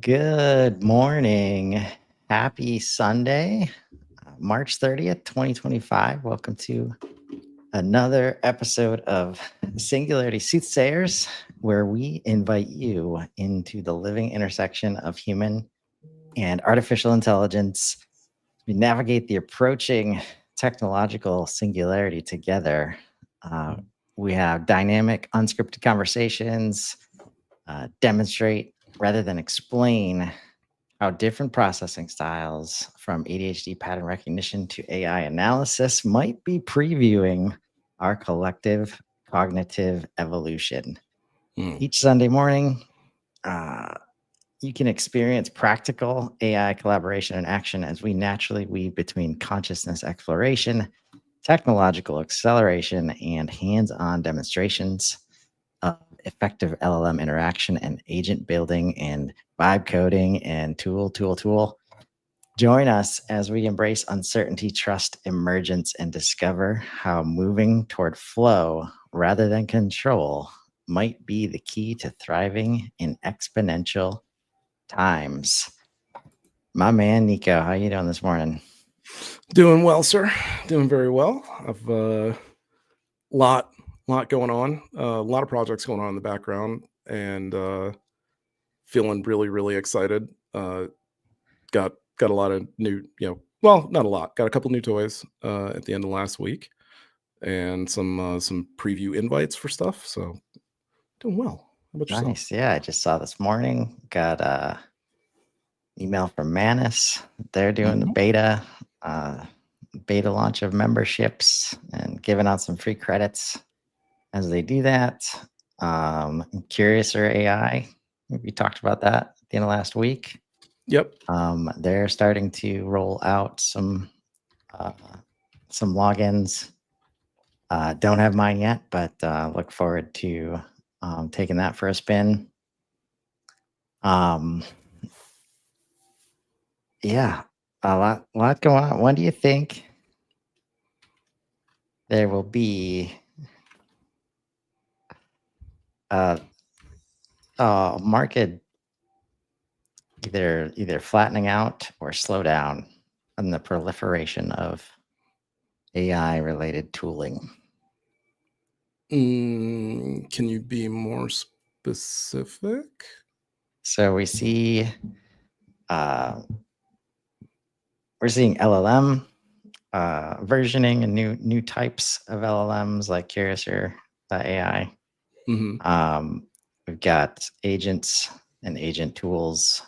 Good morning. Happy Sunday, March 30th, 2025. Welcome to another episode of Singularity Soothsayers, where we invite you into the living intersection of human and artificial intelligence. We navigate the approaching technological singularity together. We have dynamic, unscripted conversations, demonstrate rather than explain how different processing styles, from ADHD pattern recognition to AI analysis, might be previewing our collective cognitive evolution. Each Sunday morning, you can experience practical AI collaboration and action as we naturally weave between consciousness exploration, technological acceleration, and hands-on demonstrations of effective LLM interaction and agent building and vibe coding and tool. Join us as we embrace uncertainty, trust emergence, and discover how moving toward flow rather than control might be the key to thriving in exponential times. My man, Nico, how you doing this morning? Doing well, sir. Doing very well. I've lot going on. A lot of projects going on in the background, and feeling really excited. Got a lot of new, well, not a lot. Got a couple new toys at the end of last week, and some preview invites for stuff. So doing well. How about yourself? Nice. Yeah, I just saw this morning. Got a email from Manus. They're doing the beta launch of memberships and giving out some free credits as they do that. Curious or AI, we talked about that at the end of last week. Yep. They're starting to roll out some logins. Don't have mine yet, but look forward to taking that for a spin. Yeah, a lot going on. When do you think there will be market either flattening out or slow down in the proliferation of AI related tooling? Can you be more specific? So we're seeing LLM versioning and new types of LLMs like Curiouser.ai. We've got agents and agent tools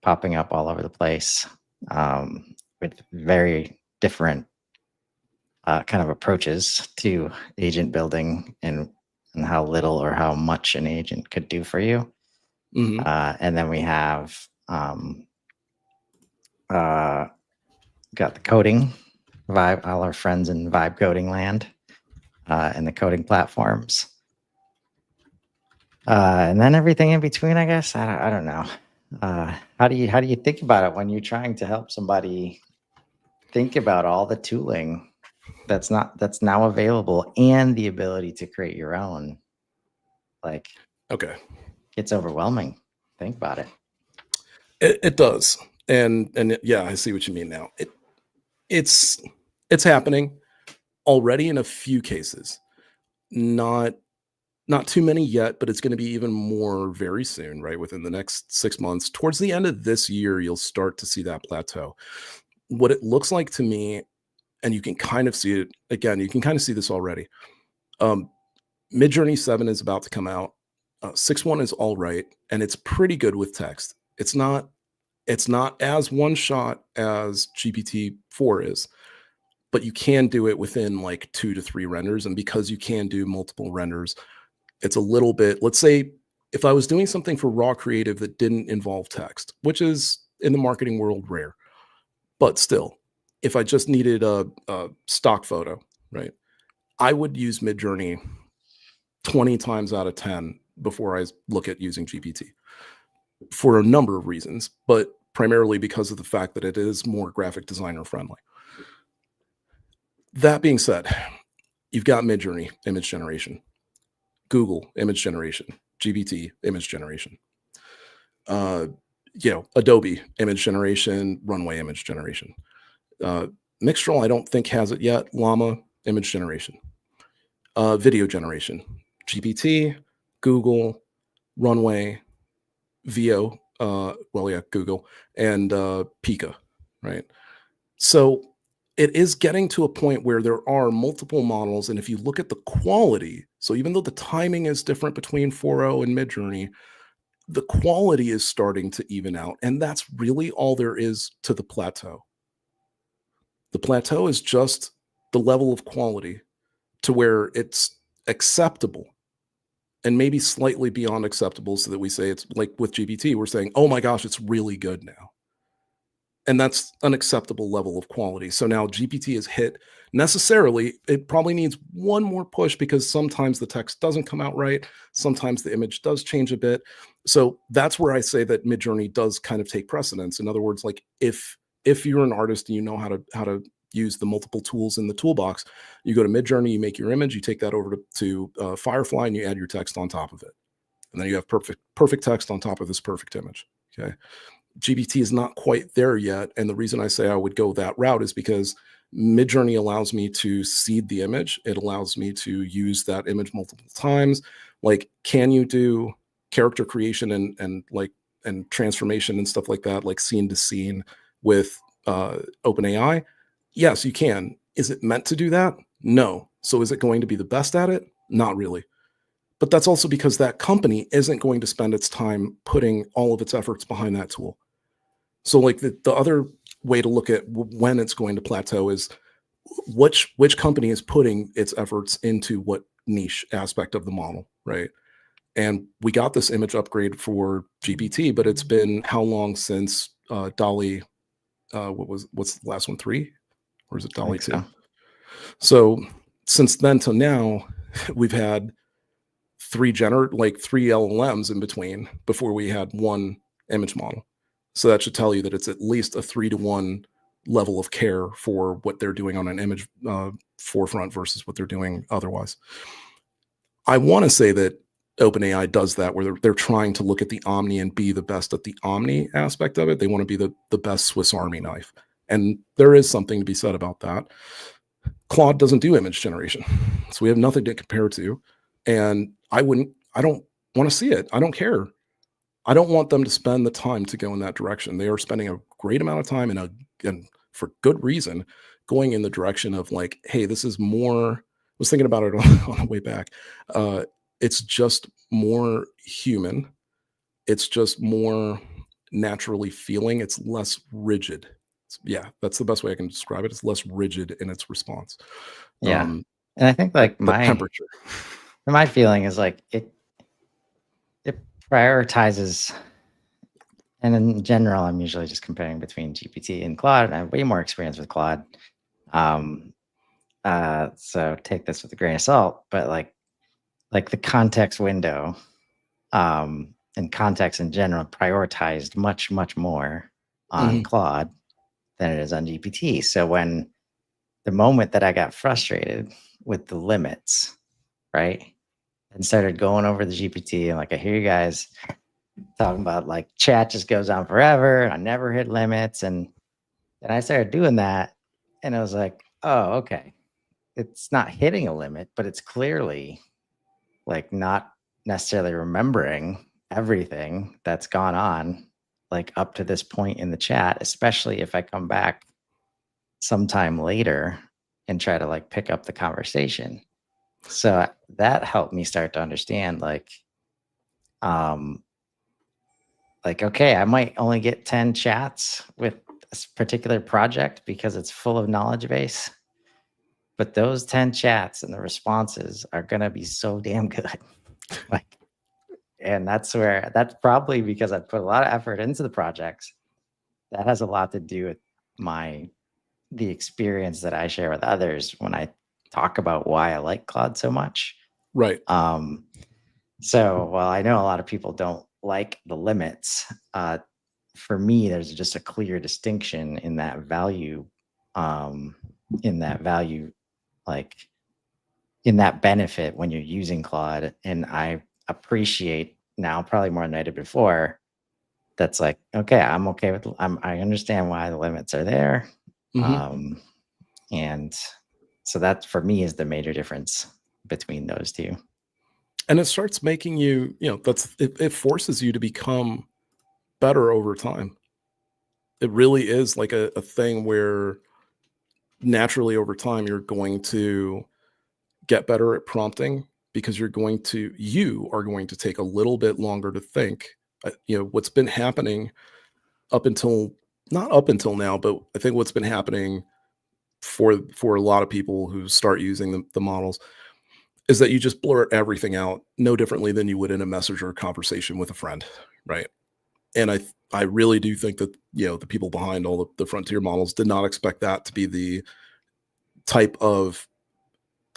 popping up all over the place with very different kind of approaches to agent building and how little or how much an agent could do for you. And then we have got the coding vibe, all our friends in vibe coding land and the coding platforms. And then everything in between, I guess. I don't know. How do you think about it when you're trying to help somebody think about all the tooling that's now available and the ability to create your own? Like, okay, it's overwhelming. Think about it. It does, and yeah, I see what you mean now. It's happening already in a few cases. Not too many yet, but it's going to be even more very soon, right? Within the next 6 months, towards the end of this year, you'll start to see that plateau. What it looks like to me, and you can kind of see it again, you can kind of see this already. Midjourney 7 is about to come out. 6.1 is all right, and it's pretty good with text. It's not as one shot as GPT-4 is, but you can do it within like 2 to 3 renders. And because you can do multiple renders, it's a little bit, let's say if I was doing something for raw creative that didn't involve text, which is in the marketing world rare, but still, if I just needed a stock photo, right, I would use Midjourney 20 times out of 10 before I look at using GPT for a number of reasons, but primarily because of the fact that it is more graphic designer friendly. That being said, you've got Midjourney image generation, Google image generation, GPT image generation. Adobe image generation, Runway image generation. Mixtral, I don't think has it yet. Llama image generation. Video generation, GPT, Google, Runway, VO, Google, and Pika, right? So it is getting to a point where there are multiple models, and if you look at the quality, so even though the timing is different between 4.0 and Midjourney, the quality is starting to even out, and that's really all there is to the plateau. The plateau is just the level of quality to where it's acceptable and maybe slightly beyond acceptable, so that we say, it's like with GPT, we're saying, oh my gosh, it's really good now. And that's an acceptable level of quality. So now GPT is hit. Necessarily, it probably needs one more push, because sometimes the text doesn't come out right. Sometimes the image does change a bit. So that's where I say that Midjourney does kind of take precedence. In other words, like if you're an artist and you know how to use the multiple tools in the toolbox, you go to Midjourney, you make your image, you take that over to Firefly, and you add your text on top of it. And then you have perfect text on top of this perfect image. Okay. GPT is not quite there yet. And the reason I say I would go that route is because Midjourney allows me to seed the image. It allows me to use that image multiple times. Like, can you do character creation and transformation and stuff like that, like scene to scene with OpenAI? Yes, you can. Is it meant to do that? No. So is it going to be the best at it? Not really. But that's also because that company isn't going to spend its time putting all of its efforts behind that tool. So like the other way to look at when it's going to plateau is which company is putting its efforts into what niche aspect of the model, right? And we got this image upgrade for GPT, but it's been how long since DALL-E? What's the last one? 3? Or is it DALL-E 2? So since then till now, we've had three LLMs in between before we had one image model. So that should tell you that it's at least a 3-to-1 level of care for what they're doing on an image forefront versus what they're doing otherwise. I want to say that OpenAI does that, where they're trying to look at the Omni and be the best at the Omni aspect of it. They want to be the best Swiss Army knife. And there is something to be said about that. Claude doesn't do image generation, so we have nothing to compare to. And I don't want to see it. I don't care. I don't want them to spend the time to go in that direction. They are spending a great amount of time and for good reason, going in the direction of like, hey, this is more, I was thinking about it on the way back. It's just more human. It's just more naturally feeling. It's less rigid. Yeah, that's the best way I can describe it. It's less rigid in its response. Yeah. And I think like the temperature. My feeling is like it prioritizes, and in general, I'm usually just comparing between GPT and Claude, and I have way more experience with Claude. So take this with a grain of salt, but like the context window, and context in general prioritized much, much more on Claude than it is on GPT. So when the moment that I got frustrated with the limits, right, and started going over the GPT, and like, I hear you guys talking about like chat just goes on forever, and I never hit limits, and I started doing that, and I was like, oh, okay, it's not hitting a limit, but it's clearly like not necessarily remembering everything that's gone on like up to this point in the chat, especially if I come back sometime later and try to like pick up the conversation. So that helped me start to understand like okay, I might only get 10 chats with a particular project because it's full of knowledge base, but those 10 chats and the responses are going to be so damn good. Like, and that's probably because I put a lot of effort into the projects. That has a lot to do with the experience that I share with others when I talk about why I like Claude so much. Right. So while I know a lot of people don't like the limits, for me, there's just a clear distinction in that value, like in that benefit when you're using Claude. And I appreciate now, probably more than I did before, that's like, okay, I'm okay with, I understand why the limits are there. And so that for me is the major difference between those two. And it starts making you, it forces you to become better over time. It really is like a thing where naturally over time you're going to get better at prompting because you are going to take a little bit longer to think. What's been happening not up until now, but I think what's been happening for a lot of people who start using the models is that you just blurt everything out no differently than you would in a message or a conversation with a friend, right? And I really do think that the people behind all the frontier models did not expect that to be the type of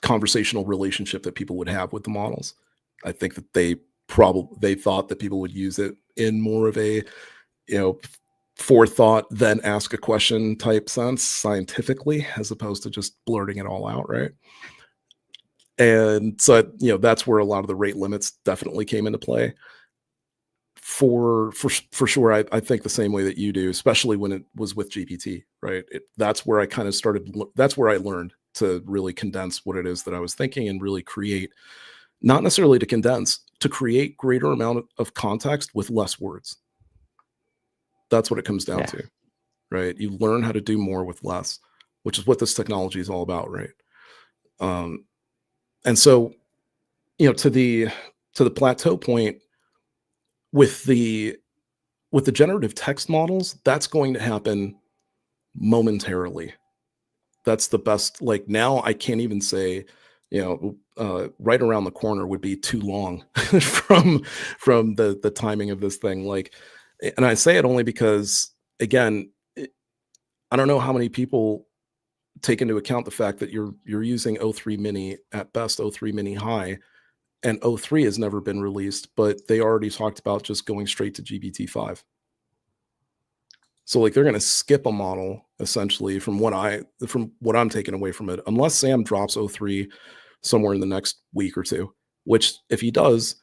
conversational relationship that people would have with the models. I think that they thought that people would use it in more of a forethought, then ask a question type sense scientifically, as opposed to just blurting it all out, right? And so that's where a lot of the rate limits definitely came into play. For sure, I think the same way that you do, especially when it was with GPT, right? That's where I kind of started. That's where I learned to really condense what it is that I was thinking and really create, not necessarily to condense, to create greater amount of context with less words. That's what it comes down to, right? You learn how to do more with less, which is what this technology is all about, right? And so, to the plateau point with the generative text models, that's going to happen momentarily. That's the best. Like now, I can't even say, right around the corner would be too long from the timing of this thing. Like, and I say it only because, again, I don't know how many people take into account the fact that you're using O3 mini at best, O3 mini high, and O3 has never been released, but they already talked about just going straight to GPT-5. So like they're going to skip a model essentially from what I'm taking away from it, unless Sam drops O3 somewhere in the next week or two, which if he does,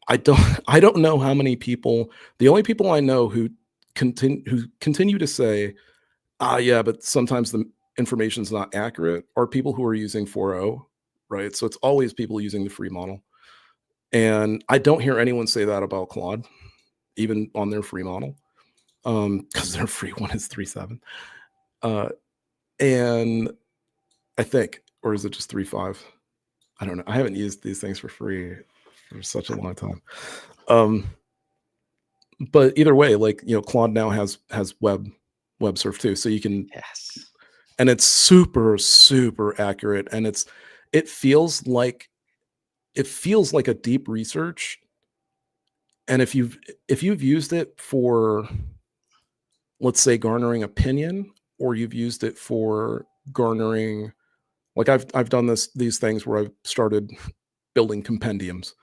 I don't know how many people, the only people I know who continue to say, yeah, but sometimes the information's not accurate are people who are using 4.0, right? So it's always people using the free model. And I don't hear anyone say that about Claude, even on their free model, because their free one is 3.7. And I think, or is it just 3.5? I don't know. I haven't used these things for free for such a long time. But either way, like, Claude now has web surf too. So you can, and it's super, super accurate. And it feels like a deep research. And if you've used it for, let's say, garnering opinion, or you've used it for garnering, like I've done these things where I've started building compendiums.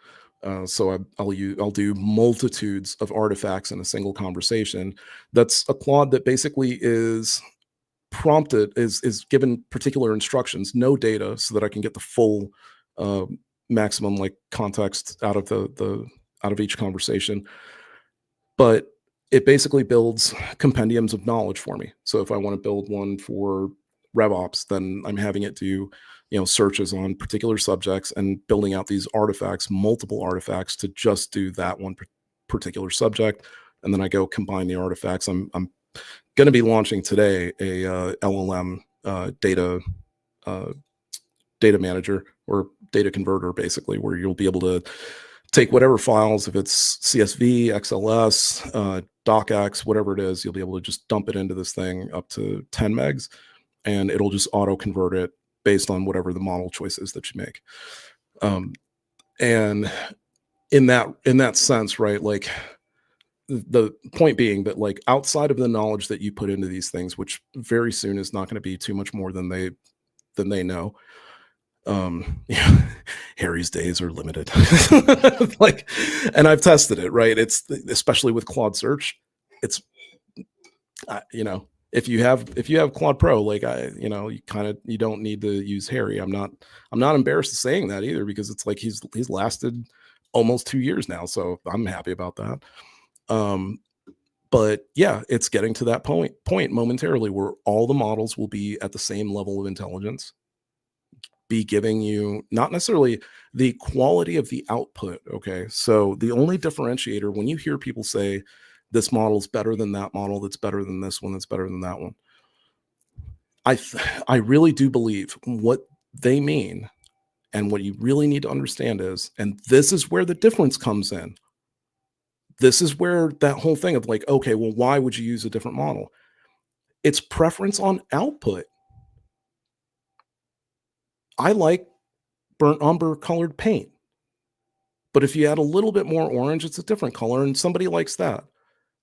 So I'll do multitudes of artifacts in a single conversation. That's a Claude that basically is prompted, is given particular instructions, no data, so that I can get the full maximum like context out of each conversation. But it basically builds compendiums of knowledge for me. So if I want to build one for RevOps, then I'm having it do searches on particular subjects and building out these artifacts, multiple artifacts, to just do that one particular subject. And then I go combine the artifacts. I'm going to be launching today a LLM data manager or data converter, basically, where you'll be able to take whatever files, if it's CSV, XLS, docx, whatever it is, you'll be able to just dump it into this thing up to 10 megs, and it'll just auto convert it based on whatever the model choices that you make. And in that sense, right, like the point being that, like, outside of the knowledge that you put into these things, which very soon is not going to be too much more than they know. Harry's days are limited. Like, and I've tested it, right? It's, especially with Claude Search, it's, if you have Claude Pro, like, you don't need to use Harry. I'm not embarrassed of saying that either, because it's like he's lasted almost 2 years now, so I'm happy about that. But yeah, it's getting to that point momentarily where all the models will be at the same level of intelligence, be giving you not necessarily the quality of the output. Okay. So the only differentiator when you hear people say this model's better than that model, that's better than this one, that's better than that one, I really do believe what they mean. And what you really need to understand is, and this is where the difference comes in. This is where that whole thing of like, okay, well, why would you use a different model? It's preference on output. I like burnt umber colored paint, but if you add a little bit more orange, it's a different color and somebody likes that.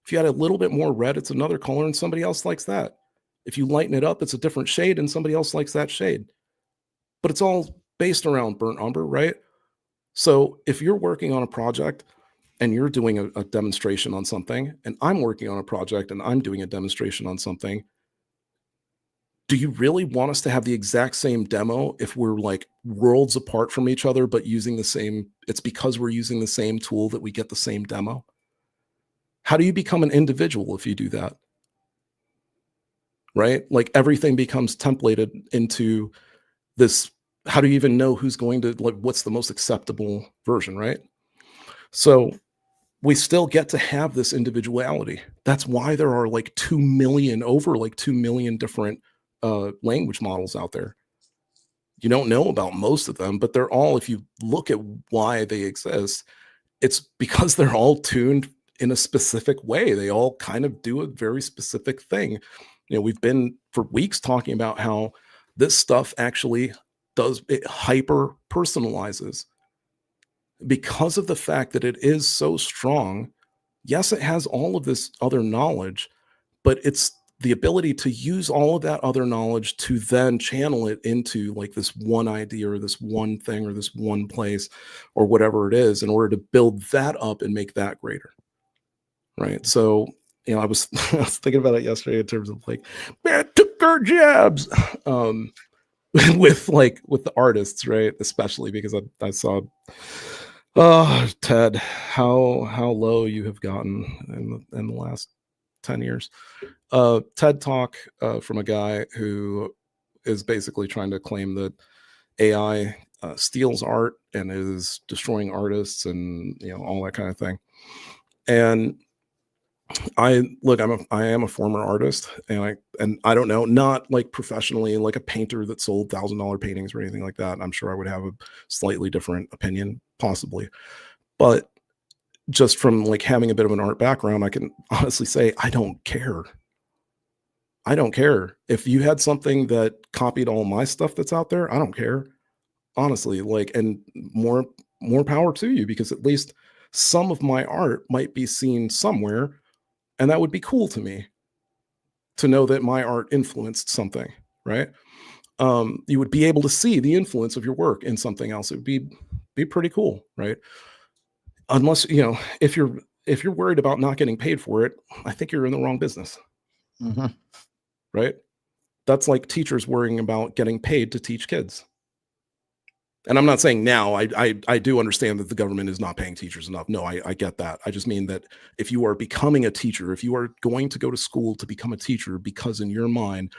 If you add a little bit more red, it's another color and somebody else likes that. If you lighten it up, it's a different shade and somebody else likes that shade. But it's all based around burnt umber, right? So if you're working on a project and you're doing a demonstration on something, and I'm working on a project and I'm doing a demonstration on something, do you really want us to have the exact same demo if we're like worlds apart from each other, but using the same, it's because we're using the same tool that we get the same demo? How do you become an individual if you do that? Right? Like everything becomes templated into this. How do you even know who's going to, like, what's the most acceptable version, right? So we still get to have this individuality. That's why there are like 2 million, over like 2 million different language models out there. You don't know about most of them, but they're all, if you look at why they exist, it's because they're all tuned in a specific way. They all kind of do a very specific thing. You know, we've been for weeks talking about how this stuff actually does, it hyper personalizes because of the fact that it is so strong. Yes, it has all of this other knowledge, but it's the ability to use all of that other knowledge to then channel it into like this one idea or this one thing or this one place or whatever it is in order to build that up and make that greater. Right. So, you know, I was thinking about it yesterday in terms of like, man, took our jabs. With the artists, right? Especially because I saw, oh, Ted, how low you have gotten in the last 10 years. TED Talk from a guy who is basically trying to claim that AI steals art and is destroying artists and, you know, all that kind of thing. And I am a former artist, and I don't know, not like professionally, like a painter that sold $1,000 paintings or anything like that. I'm sure I would have a slightly different opinion, possibly, but just from like having a bit of an art background, I can honestly say I don't care. I don't care if you had something that copied all my stuff that's out there. I don't care, honestly. Like, and more power to you, because at least some of my art might be seen somewhere. And that would be cool to me to know that my art influenced something, right? You would be able to see the influence of your work in something else. It would be pretty cool, right? Unless, you know, if you're worried about not getting paid for it, I think you're in the wrong business, right? That's like teachers worrying about getting paid to teach kids. And I'm not saying now, I do understand that the government is not paying teachers enough. No, I get that. I just mean that if you are becoming a teacher, if you are going to go to school to become a teacher, because in your mind,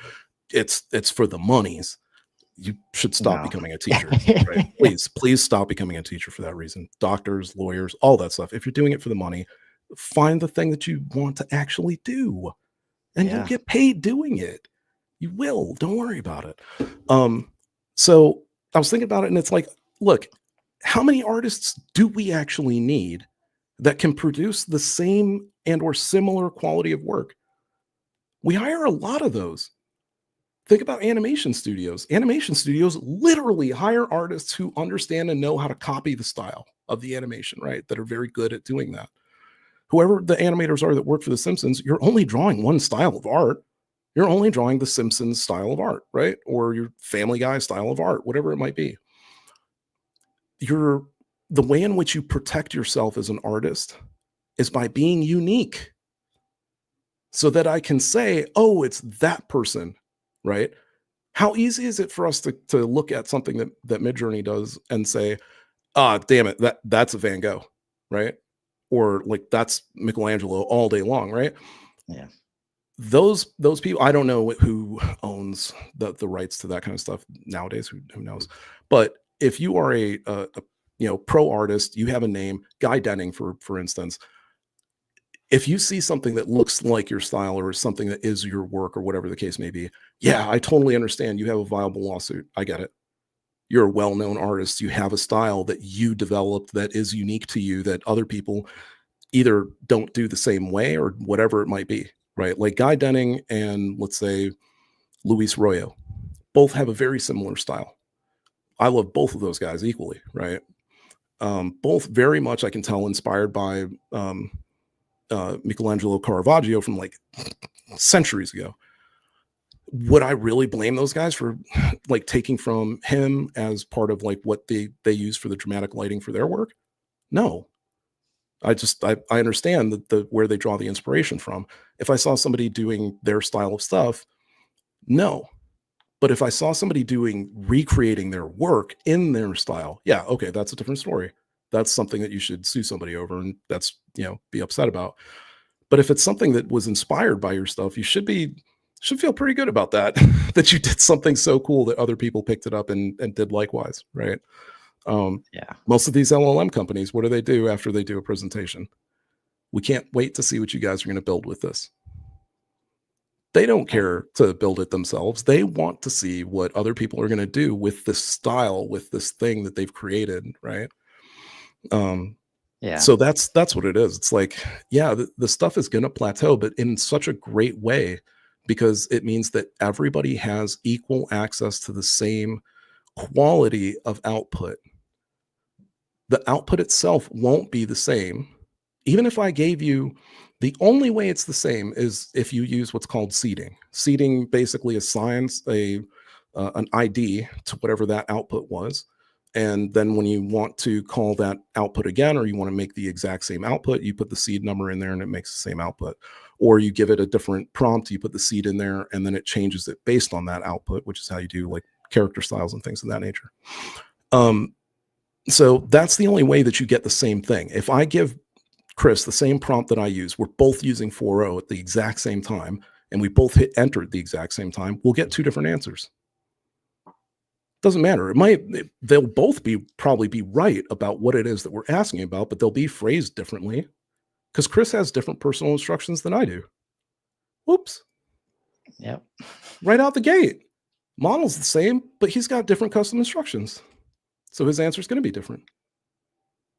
it's for the monies, you should stop becoming a teacher. Right? Please stop becoming a teacher for that reason. Doctors, lawyers, all that stuff. If you're doing it for the money, find the thing that you want to actually do, and you'll get paid doing it. You will. Don't worry about it. So I was thinking about it, and it's like, look, how many artists do we actually need that can produce the same and or similar quality of work? We hire a lot of those. Think about animation studios. Animation studios literally hire artists who understand and know how to copy the style of the animation, right? That are very good at doing that. Whoever the animators are that work for The Simpsons, you're only drawing one style of art. You're only drawing the Simpsons style of art, right? Or your Family Guy style of art, whatever it might be. The way in which you protect yourself as an artist is by being unique, so that I can say, oh, it's that person, right? How easy is it for us to look at something that Midjourney does and say, ah, damn it, that's a Van Gogh, right? Or like that's Michelangelo all day long, right? Yeah. Those people, I don't know who owns the rights to that kind of stuff nowadays. Who knows? But if you are a pro artist, you have a name, Guy Denning, for instance. If you see something that looks like your style or something that is your work or whatever the case may be, yeah, I totally understand. You have a viable lawsuit. I get it. You're a well-known artist. You have a style that you developed that is unique to you that other people either don't do the same way or whatever it might be, right? Like Guy Denning and let's say Luis Royo both have a very similar style. I love both of those guys equally, right? Both very much, I can tell, inspired by Michelangelo Caravaggio from like centuries ago. Would I really blame those guys for like taking from him as part of like what they use for the dramatic lighting for their work? No. I understand the where they draw the inspiration from. If I saw somebody doing their style of stuff, no. But if I saw somebody recreating their work in their style, yeah, okay, that's a different story. That's something that you should sue somebody over, and that's, be upset about. But if it's something that was inspired by your stuff, you should feel pretty good about that, that you did something so cool that other people picked it up and did likewise, right? Yeah. Most of these LLM companies, what do they do after they do a presentation? We can't wait to see what you guys are going to build with this. They don't care to build it themselves. They want to see what other people are going to do with this style, with this thing that they've created, right? Yeah. So that's what it is. It's like, yeah, the stuff is going to plateau, but in such a great way, because it means that everybody has equal access to the same quality of output. The output itself won't be the same. Even if I gave you, the only way it's the same is if you use what's called seeding. Seeding basically assigns an ID to whatever that output was. And then when you want to call that output again, or you want to make the exact same output, you put the seed number in there and it makes the same output. Or you give it a different prompt, you put the seed in there, and then it changes it based on that output, which is how you do like character styles and things of that nature. So that's the only way that you get the same thing. If I give Chris the same prompt that I use, we're both using 4.0 at the exact same time, and we both hit enter at the exact same time, we'll get two different answers. Doesn't matter. They'll both probably be right about what it is that we're asking about, but they'll be phrased differently because Chris has different personal instructions than I do. Whoops. Yep. Right out the gate. Model's the same, but he's got different custom instructions. So his answer is going to be different.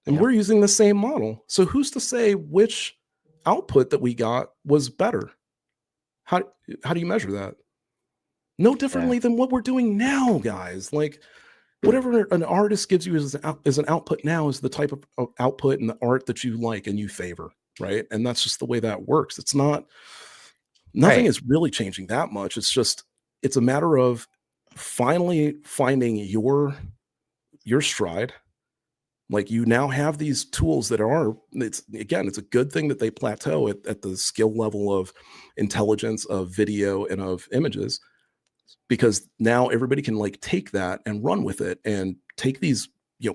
And we're using the same model. So who's to say which output that we got was better? How do you measure that? No differently than what we're doing now, guys. Like whatever an artist gives you as an output now is the type of output and the art that you like and you favor, right? And that's just the way that works. It's not, nothing is really changing that much. It's a matter of finally finding your stride. Like you now have these tools that it's a good thing that they plateau at the skill level of intelligence of video and of images, because now everybody can like take that and run with it and take these,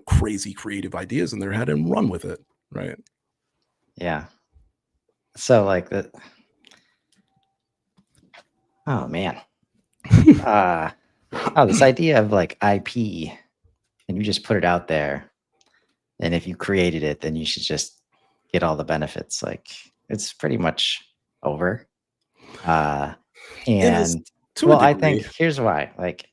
crazy creative ideas in their head and run with it. Right. Yeah. So like oh man. This idea of like IP, and you just put it out there. And if you created it, then you should just get all the benefits. Like it's pretty much over. And well, I think here's why. Like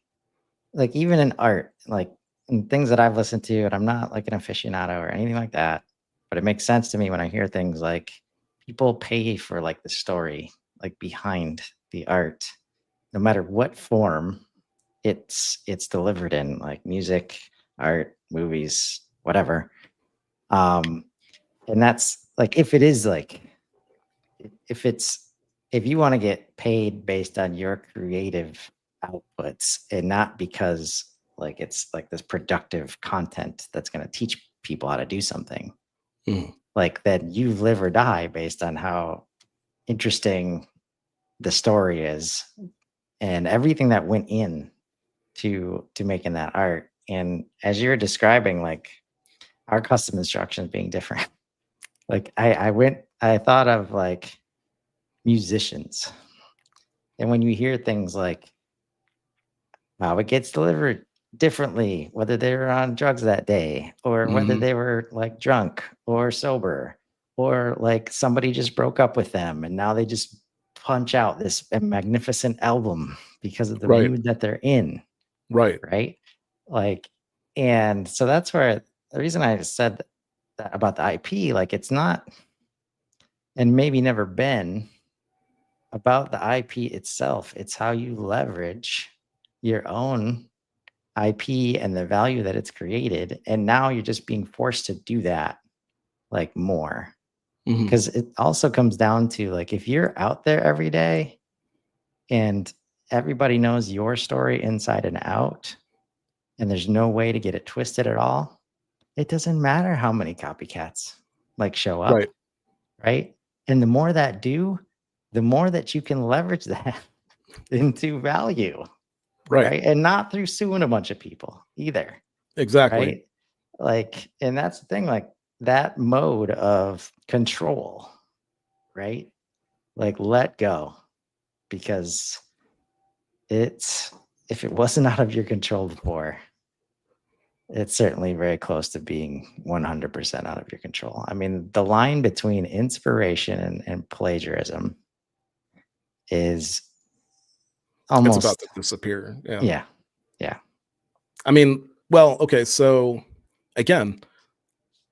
even in art, like in things that I've listened to, and I'm not like an aficionado or anything like that, but it makes sense to me when I hear things like people pay for like the story, like behind the art, no matter what form it's delivered in, like music, art, movies, whatever. And that's like if you want to get paid based on your creative outputs and not because like it's like this productive content that's going to teach people how to do something, like then you live or die based on how interesting the story is and everything that went in to making that art. And as you're describing, like our custom instructions being different, like I thought of like musicians. And when you hear things like how it gets delivered differently, whether they were on drugs that day or whether Mhm. they were like drunk or sober, or like somebody just broke up with them and now they just punch out this magnificent album because of the Right. mood that they're in, Right. right? Like, and so that's where the reason I said that about the IP, like it's not, and maybe never been about the IP itself. It's how you leverage your own IP and the value that it's created. And now you're just being forced to do that like more. Mhm. Because it also comes down to like if you're out there every day and everybody knows your story inside and out, and there's no way to get it twisted at all, it doesn't matter how many copycats like show Right. up, right? And the more that do, the more that you can leverage that into value, Right. right? And not through suing a bunch of people either, Exactly. right? Like, and that's the thing, like that mode of control, right? Like let go, because it's, if it wasn't out of your control before, it's certainly very close to being 100% out of your control. I mean, the line between inspiration and plagiarism is It's about almost, to disappear. Yeah. yeah, yeah, I mean, well, okay, so again,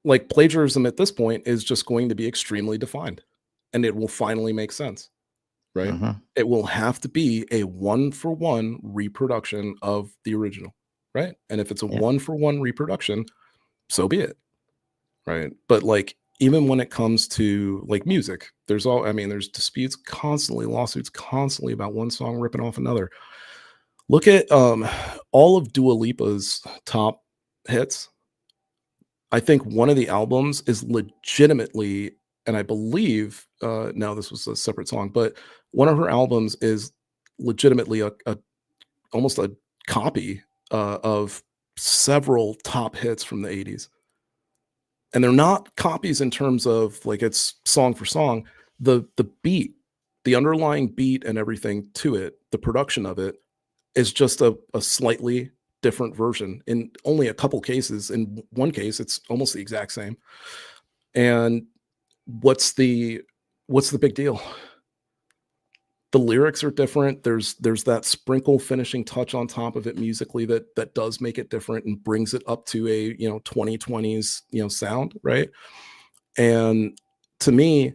like plagiarism at this point is just going to be extremely defined and it will finally make sense, right? mhm, It will have to be a one for one reproduction of the original, right? And if it's a yeah, one for one reproduction, so be it, right? But like even when it comes to like music, there's all I mean, there's disputes constantly, lawsuits constantly about one song ripping off another. Look at all of Dua Lipa's top hits. I think one of the albums is legitimately, and I believe no, this was a separate song, but one of her albums is legitimately a almost a copy of several top hits from the 80s. And they're not copies in terms of like it's song for song. The beat, the underlying beat and everything to it, the production of it is just a slightly different version in only a couple cases. In one case, it's almost the exact same. And what's the what's the big deal? The lyrics are different. There's that sprinkle finishing touch on top of it musically that does make it different and brings it up to a 2020s sound, right? And to me,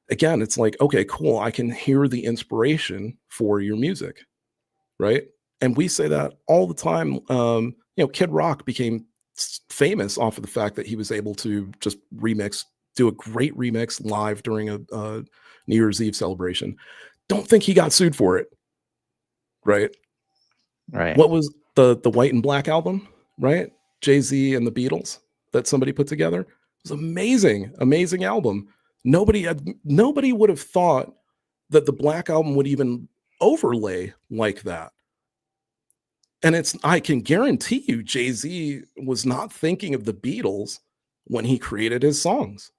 again, it's like, okay, cool. I can hear the inspiration for your music, right? And we say that all the time. Kid Rock became famous off of the fact that he was able to just do a great remix live during a New Year's Eve celebration. Don't think he got sued for it, right? right. What was the White and Black album, right? Jay-Z and the Beatles that somebody put together. It was amazing, amazing album. Nobody would have thought that the Black album would even overlay like that. And I can guarantee you, Jay-Z was not thinking of the Beatles when he created his songs.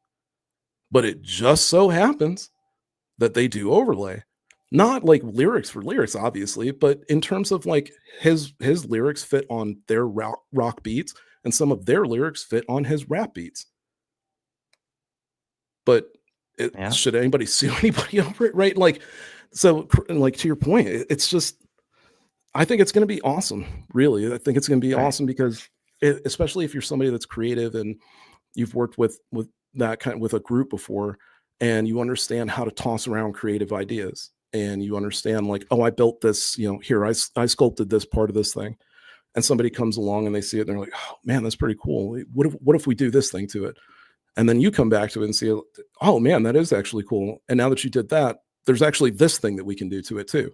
But it just so happens that they do overlay. Not like lyrics for lyrics, obviously, but in terms of like his lyrics fit on their rock beats, and some of their lyrics fit on his rap beats. But Yeah, should anybody sue anybody over it, right? Like, so like to your point, it's just I think it's going to be awesome. Really, I think it's going to be right. awesome because especially if you're somebody that's creative and you've worked with that kind with a group before, and you understand how to toss around creative ideas, and you understand like, oh, I built this, here I sculpted this part of this thing, and somebody comes along and they see it and they're like, oh man, that's pretty cool. What if we do this thing to it? And then you come back to it and see, oh man, that is actually cool. And now that you did that, there's actually this thing that we can do to it too.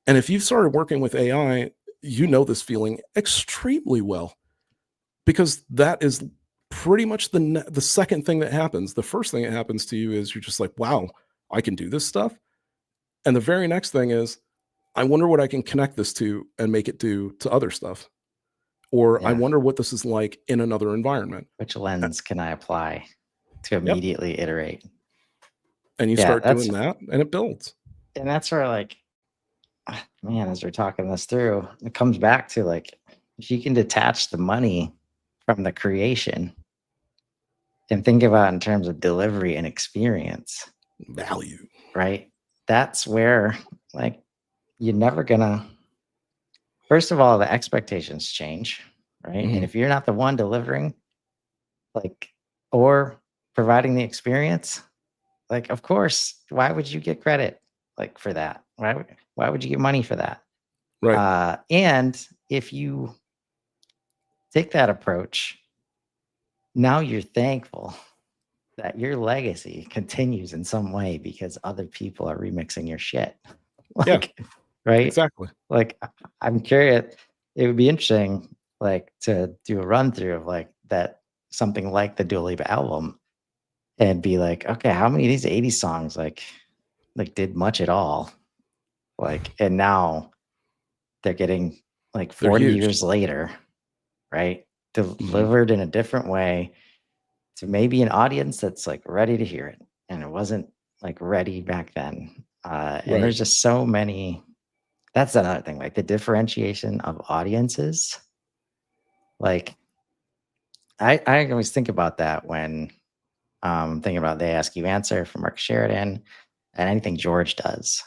And if you've started working with AI, you know this feeling extremely well because that is pretty much the second thing that happens. The first thing that happens to you is you're just like, wow, I can do this stuff. And the very next thing is, I wonder what I can connect this to and make it do to other stuff. Or I Yeah. wonder what this is like in another environment. Which lens can I apply to Yep. immediately iterate? And you start doing that and it builds. And that's where, like, man, as we're talking this through, it comes back to, like, if you can detach the money from the creation and think about it in terms of delivery and experience, Value. right? That's where, like, you're never gonna, first of all, the expectations change, right? And if you're not the one delivering, like, or providing the experience, like, of course, why would you get credit, like, for that? Why would you get money for that? Right. And if you take that approach, now you're thankful that your legacy continues in some way because other people are remixing your shit. Like, Yeah, right? exactly. Like, I'm curious. It would be interesting, like, to do a run through of, like, that, something like the Dua Lipa album, and be like, okay, how many of these 80s songs like did much at all? Like, and now they're getting, like, They're 40 huge. years later, right? Delivered in a different way to maybe an audience that's, like, ready to hear it. And it wasn't, like, ready back then. And there's just so many. That's another thing, like the differentiation of audiences. Like, I always think about that when thinking about They Ask You Answer from Mark Sheridan and anything George does.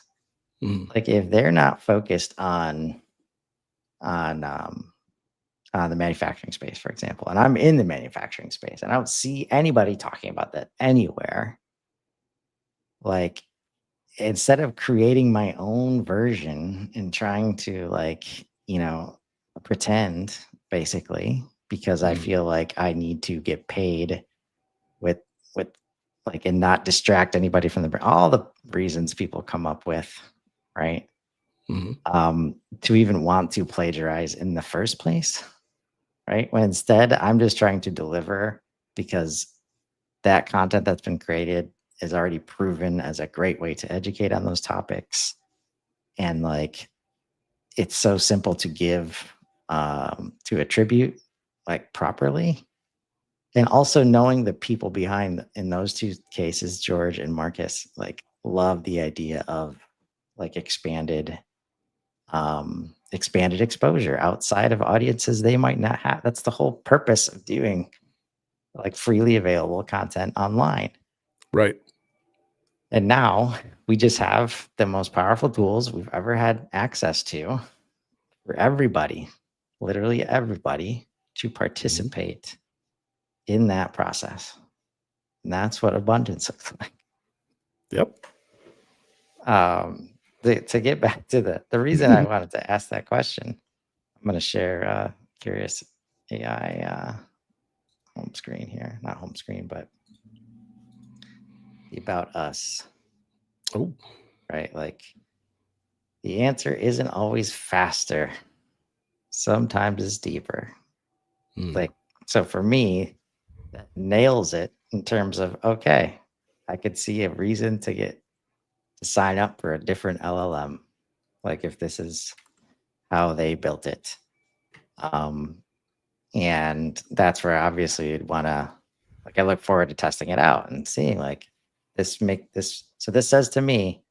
Like, if they're not focused on on the manufacturing space, for example, and I'm in the manufacturing space and I don't see anybody talking about that anywhere. Like, instead of creating my own version and trying to, like, pretend, basically, because I feel like I need to get paid with with like, and not distract anybody from all the reasons people come up with, right? To even want to plagiarize in the first place, right? When instead I'm just trying to deliver because that content that's been created is already proven as a great way to educate on those topics. And, like, it's so simple to give, to attribute, like, properly. And also knowing the people behind, in those two cases, George and Marcus, like, love the idea of, like, expanded exposure outside of audiences they might not have. That's the whole purpose of doing, like, freely available content online. Right. And now we just have the most powerful tools we've ever had access to for everybody, literally everybody, to participate in that process. And that's what abundance looks like. Yep. To get back to the reason I wanted to ask that question, I'm going to share Curious AI home screen here. Not home screen, but the About Us. Oh, right? Like, the answer isn't always faster. Sometimes it's deeper. Like, so for me, that nails it in terms of, okay, I could see a reason to sign up for a different LLM. Like, if this is how they built it. And that's where obviously you'd want to, like, I look forward to testing it out and seeing, like, so this says to me,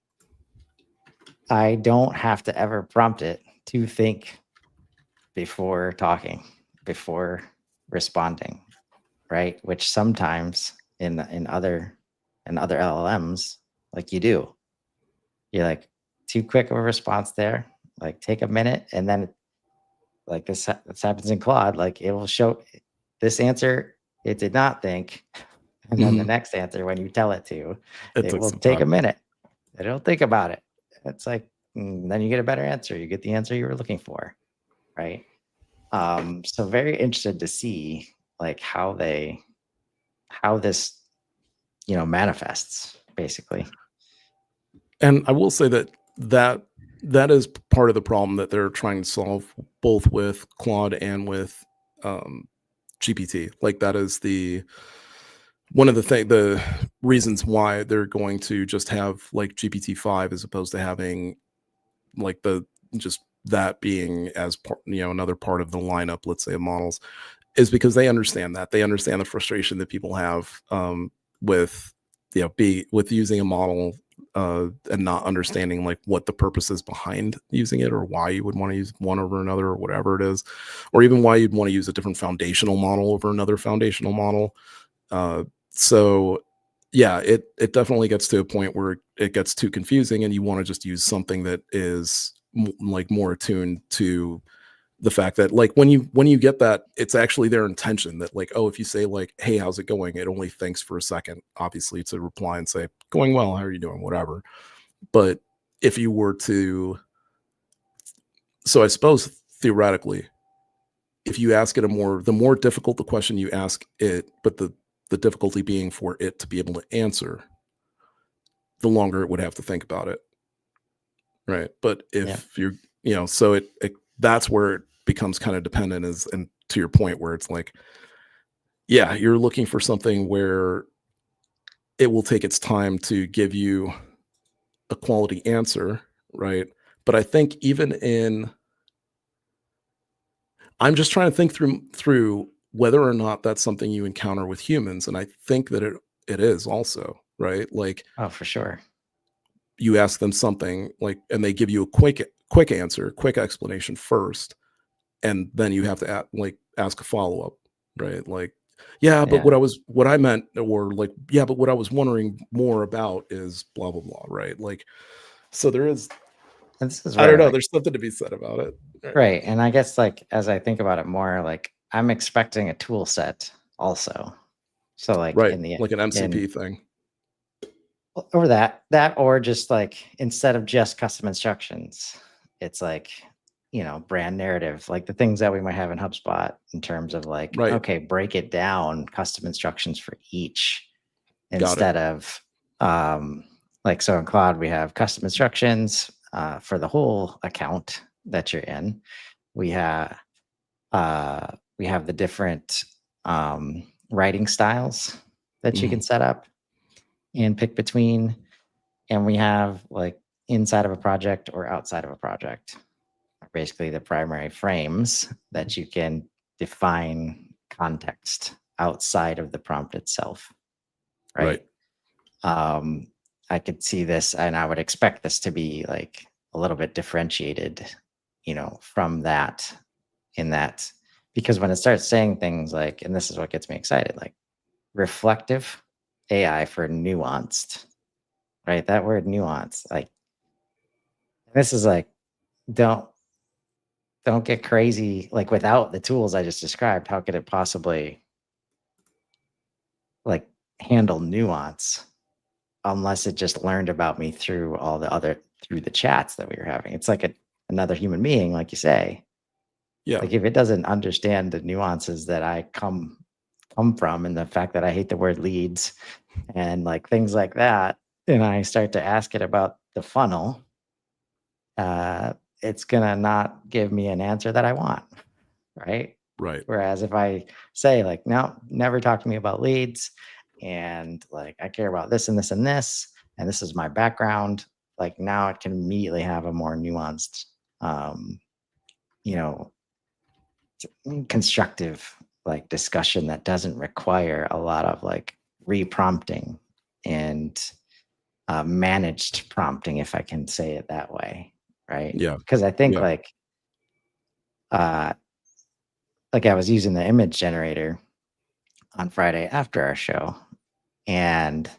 I don't have to ever prompt it to think before talking, before responding, right? Which sometimes in other LLMs, like, you do. You're like, too quick of a response there. Like, take a minute, and then, like, this happens in Claude. Like, it will show this answer it did not think, and then the next answer, when you tell it to, it will take a minute. It'll think about it. It's like, then you get a better answer. You get the answer you were looking for, right? So very interested to see, like, how this manifests, basically. And I will say that is part of the problem that they're trying to solve, both with Claude and with GPT. Like, that is one of the reasons why they're going to just have, like, GPT-5 as opposed to having, like, just that being as part, another part of the lineup, let's say, of models, is because they understand the frustration that people have with be with using a model and not understanding like what the purpose is behind using it, or why you would want to use one over another, or whatever it is, or even why you'd want to use a different foundational model over another foundational model. So yeah, it definitely gets to a point where it gets too confusing, and you want to just use something that is like more attuned to the fact that like when you get that, it's actually their intention that like, oh, if you say like, hey, how's it going, it only thinks for a second, obviously, to reply and say, going well, how are you doing, whatever. But if you were to, so I suppose theoretically, if you ask it the more difficult the question you ask it, but the difficulty being for it to be able to answer, the longer it would have to think about it, right? But if you're, so it that's where it becomes kind of dependent, is, and to your point, where it's like, yeah, you're looking for something where it will take its time to give you a quality answer, right? But I think I'm just trying to think through whether or not that's something you encounter with humans, and I think that it is also, right? Like, Oh, for sure. you ask them something like, and they give you a quick answer, quick explanation first, and then you have to ask a follow up, right? Like, yeah, but what I meant, or like, yeah, but what I was wondering more about is blah blah blah, right? Like, so there is, And this is I don't where know, like, there's something to be said about it, right. And I guess like as I think about it more, like I'm expecting a tool set also. So like right? in the Like an MCP thing, or that or just like instead of just custom instructions, it's like, brand narrative, like the things that we might have in HubSpot in terms of like, right? okay, break it down, custom instructions for each, Got it. instead of like, so in Cloud we have custom instructions for the whole account that you're in. We have the different writing styles that you can set up and pick between, and we have like inside of a project or outside of a project, basically the primary frames that you can define context outside of the prompt itself, right? I could see this, and I would expect this to be like a little bit differentiated, from that, in that, because when it starts saying things like, and this is what gets me excited, like reflective AI for nuanced, right? That word nuance, like, this is like, don't get crazy. Like without the tools I just described, how could it possibly like handle nuance unless it just learned about me through through the chats that we were having? It's like another human being, like you say. Yeah. Like if it doesn't understand the nuances that I come from, and the fact that I hate the word leads and like things like that, and I start to ask it about the funnel, it's gonna not give me an answer that I want, right? Right. Whereas if I say like, no, never talk to me about leads, and like I care about this and this and this, and this is my background, like now it can immediately have a more nuanced, you know, constructive like discussion that doesn't require a lot of like reprompting and managed prompting, if I can say it that way, right? Yeah. Because I think Yeah. uh, like I was using the image generator on Friday after our show, and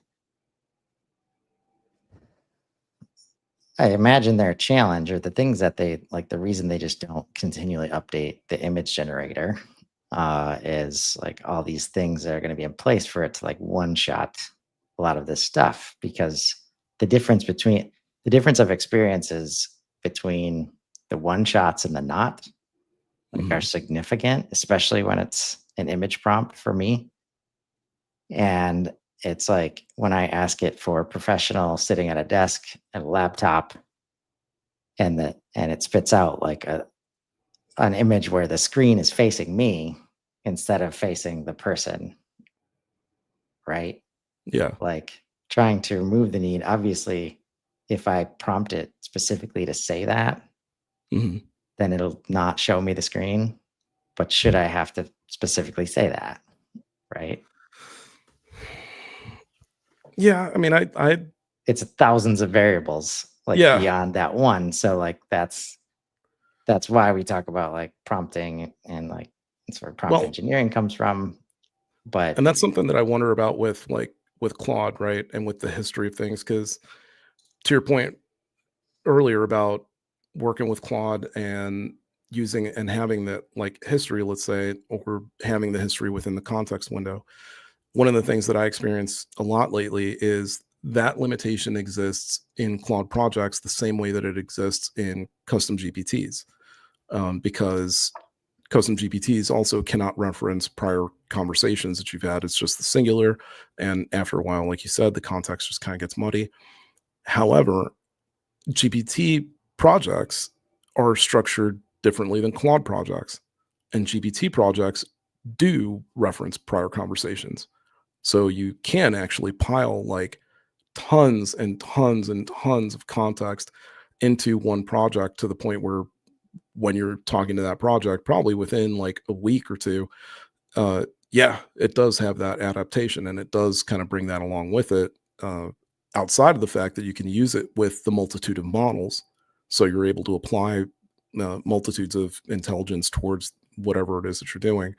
I imagine their challenge, or the things that they like, the reason they just don't continually update the image generator is like all these things that are going to be in place for it to like one shot a lot of this stuff, because the difference of experiences between the one shots and the not like are significant, especially when it's an image prompt for me. And it's like when I ask it for professional sitting at a desk and a laptop, and it spits out like an image where the screen is facing me instead of facing the person, right? Yeah. Like trying to remove the need. Obviously, if I prompt it specifically to say that, then it'll not show me the screen. But should I have to specifically say that, right? Yeah, I mean, I It's thousands of variables like yeah. beyond that one. So like that's why we talk about like prompting and like it's where prompt Well, engineering comes from. But and that's something that I wonder about with Claude, right? And with the history of things, because to your point earlier about working with Claude and using and having that like history, let's say, or having the history within the context window. One of the things that I experience a lot lately is that limitation exists in Claude projects the same way that it exists in custom GPTs, because custom GPTs also cannot reference prior conversations that you've had. It's just the singular. And after a while, like you said, the context just kind of gets muddy. However, GPT projects are structured differently than Claude projects, and GPT projects do reference prior conversations. So you can actually pile like tons and tons and tons of context into one project to the point where when you're talking to that project, probably within like a week or two, yeah, it does have that adaptation and it does kind of bring that along with it. Outside of the fact that you can use it with the multitude of models, so you're able to apply multitudes of intelligence towards whatever it is that you're doing,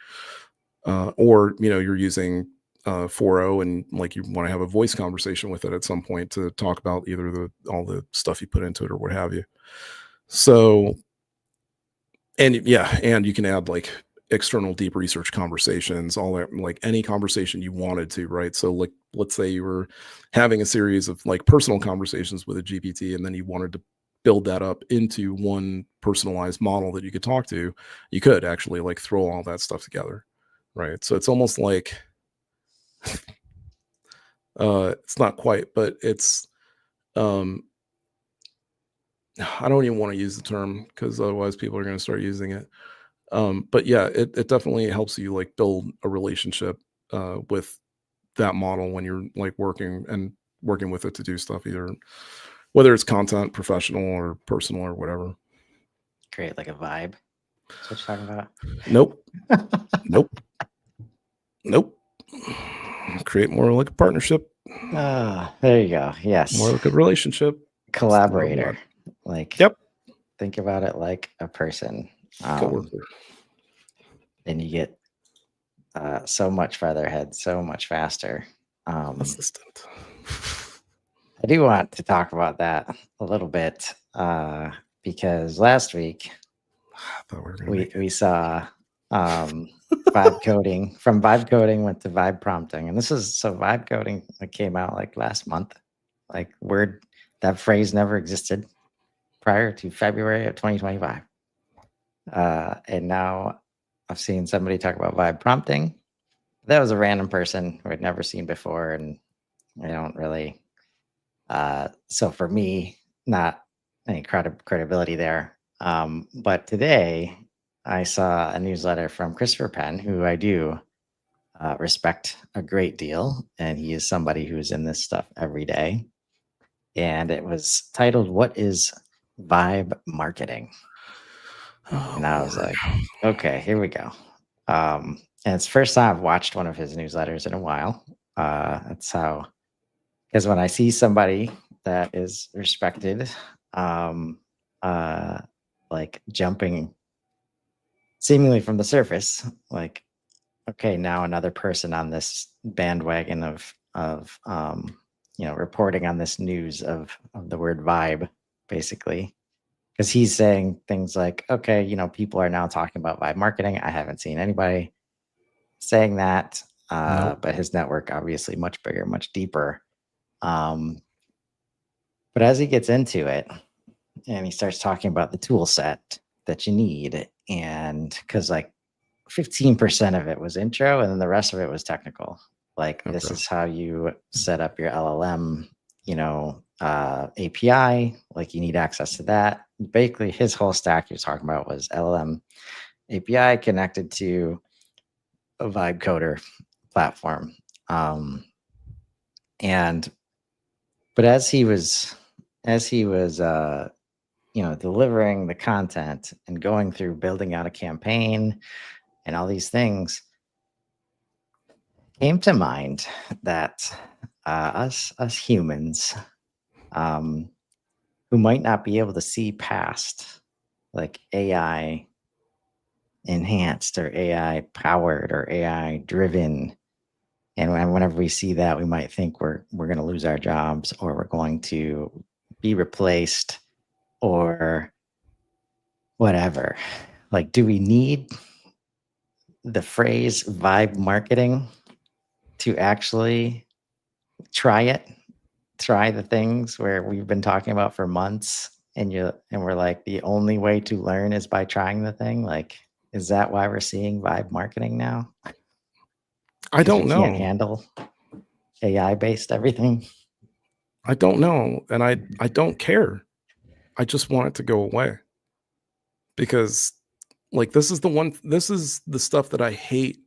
or you're using 4.0 and like you want to have a voice conversation with it at some point to talk about either all the stuff you put into it or what have you. So, and yeah, and you can add like external deep research conversations, all that, like any conversation you wanted to, right? So like, let's say you were having a series of like personal conversations with a GPT and then you wanted to build that up into one personalized model that you could talk to, you could actually like throw all that stuff together, right? So it's almost like it's not quite, but it's I don't even want to use the term because otherwise people are going to start using it. But yeah, it definitely helps you like build a relationship with that model when you're like working with it to do stuff, either whether it's content, professional or personal or whatever. create like a vibe. That's what you're talking about. Nope. Nope. Nope. Create more like a partnership, There you go. Yes. more like a relationship. Collaborator. Like, Yep. think about it like a person. Coworker. And you get so much farther ahead, so much faster. Assistant. I do want to talk about that a little bit because last week we saw vibe coding. From vibe coding went to vibe prompting, and this is so vibe coding that came out like last month. Like that phrase never existed prior to February of 2025, and now I've seen somebody talk about vibe prompting. That was a random person who I'd never seen before, and I don't really. So for me, not any credibility there. But today, I saw a newsletter from Christopher Penn, who I do respect a great deal, and he is somebody who's in this stuff every day. And it was titled, "What is Vibe Marketing?" And I was like, okay, here we go. And it's the first time I've watched one of his newsletters in a while. That's how, because when I see somebody that is respected, um, like jumping seemingly from the surface, like, okay, now another person on this bandwagon of reporting on this news of the word vibe, basically. Because he's saying things like, okay, people are now talking about vibe marketing. I haven't seen anybody saying that, Nope. but his network obviously much bigger, much deeper. But as he gets into it and he starts talking about the tool set that you need, and because like 15% of it was intro and then the rest of it was technical. Like, this is how you set up your LLM, API. Like, you need access to that. Basically, his whole stack he was talking about was LLM API connected to a vibe coder platform. But as he was delivering the content and going through building out a campaign and all these things, came to mind that us humans, who might not be able to see past like AI enhanced or AI powered or AI driven. And whenever we see that, we might think we're going to lose our jobs, or we're going to be replaced, or whatever. Like, do we need the phrase vibe marketing to actually try the things where we've been talking about for months, and we're like, the only way to learn is by trying the thing? Like, is that why we're seeing vibe marketing now? I Because we don't can't know. handle AI based everything. I don't know. And I don't care. I just want it to go away. Because like this is the stuff that I hate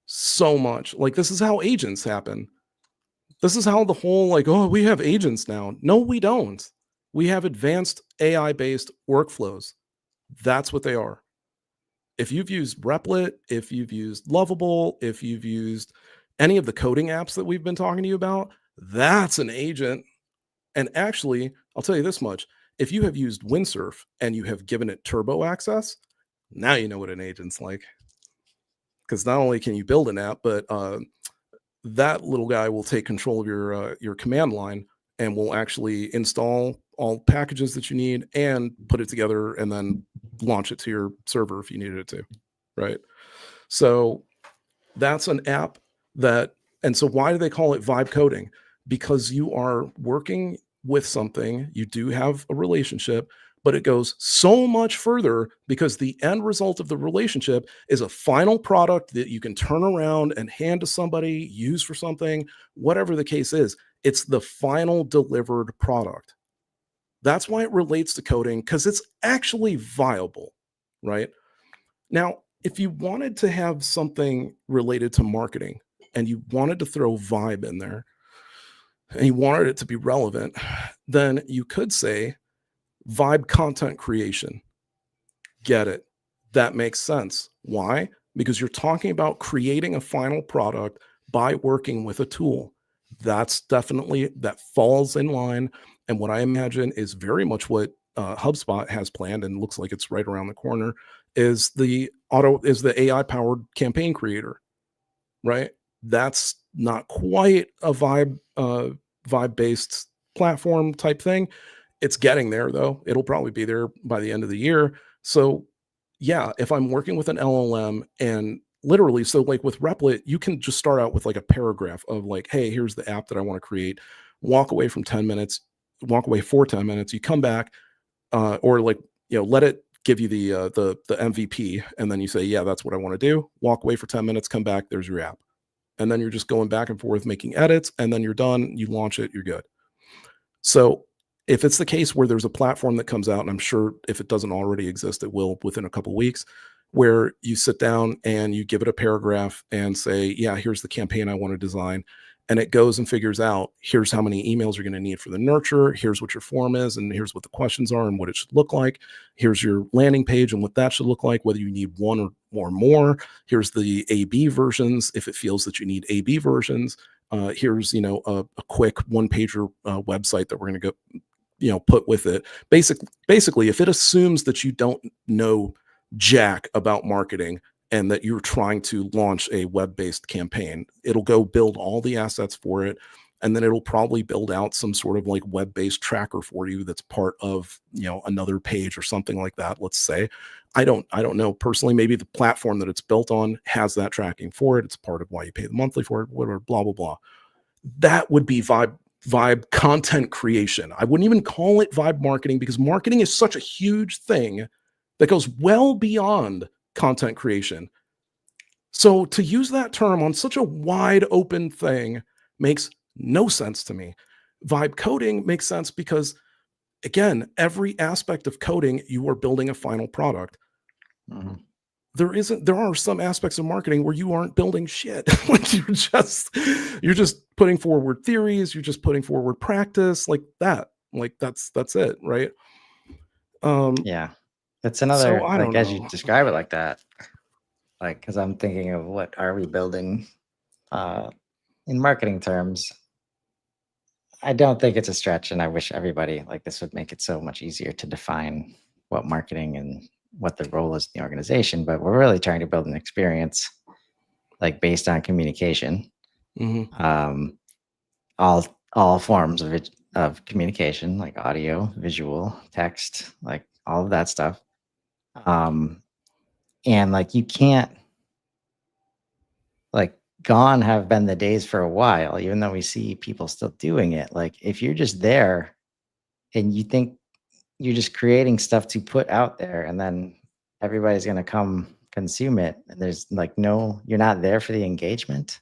so much. Like this is how agents happen. This is how the whole like, oh, we have agents now. No, we don't. We have advanced AI based workflows. That's what they are. If you've used Replit, if you've used Lovable, if you've used any of the coding apps that we've been talking to you about, that's an agent. And actually, I'll tell you this much. If you have used Windsurf and you have given it turbo access, now you know what an agent's like. Because not only can you build an app, but that little guy will take control of your command line and will actually install all packages that you need and put it together and then launch it to your server if you needed it to, right? So that's an app that, and so why do they call it vibe coding? Because you are working with something, you do have a relationship, but it goes so much further because the end result of the relationship is a final product that you can turn around and hand to somebody, use for something, whatever the case is. It's the final delivered product. That's why it relates to coding, because it's actually viable, right? Now, if you wanted to have something related to marketing and you wanted to throw vibe in there and you wanted it to be relevant, then you could say vibe content creation. Get it. That makes sense. Why? Because you're talking about creating a final product by working with a tool. That's definitely, that falls in line. And what I imagine is very much what HubSpot has planned, and looks like it's right around the corner, is the AI powered campaign creator, right? That's not quite a vibe based platform type thing. It's getting there though. It'll probably be there by the end of the year. So yeah, if I'm working with an LLM and literally, so like with Replit, you can just start out with like a paragraph of like, hey, here's the app that I want to create. Walk away from 10 minutes, walk away for 10 minutes. You come back, or like, let it give you the MVP, and then you say, yeah, that's what I want to do. Walk away for 10 minutes, come back, there's your app. And then you're just going back and forth making edits, and then you're done. You launch it, you're good. So if it's the case where there's a platform that comes out, and I'm sure if it doesn't already exist, it will within a couple of weeks, where you sit down and you give it a paragraph and say, yeah, here's the campaign I want to design. And it goes and figures out, here's how many emails you're going to need for the nurture. Here's what your form is, and here's what the questions are and what it should look like. Here's your landing page and what that should look like, whether you need one or more. Here's the A/B versions, if it feels that you need A/B versions. Here's, a quick one-pager website that we're going to go, put with it. Basically, if it assumes that you don't know jack about marketing and that you're trying to launch a web-based campaign, it'll go build all the assets for it. And then it'll probably build out some sort of like web-based tracker for you that's part of, another page or something like that. Let's say, I don't know personally, maybe the platform that it's built on has that tracking for it. It's part of why you pay the monthly for it, whatever, blah, blah, blah. That would be vibe content creation. I wouldn't even call it vibe marketing, because marketing is such a huge thing that goes well beyond content creation. So to use that term on such a wide open thing makes no sense to me. Vibe coding makes sense because, again, every aspect of coding, you are building a final product. Mm-hmm. There are some aspects of marketing where you aren't building shit. Like you're just putting forward theories, you're just putting forward practice, like that. Like that's it, right? Yeah, it's So another, I like, don't as you know. describe it like that, like, because I'm thinking of what are we building in marketing terms. I don't think it's a stretch, and I wish everybody like this would make it so much easier to define what marketing and what the role is in the organization. But we're really trying to build an experience like based on communication, Mhm. um, all forms of it, of communication, like audio, visual, text, like all of that stuff. Um, and like you can't like gone have been the days for a while, even though we see people still doing it. Like if you're just there and you think you're just creating stuff to put out there and then everybody's going to come consume it and there's like no you're not there for the engagement,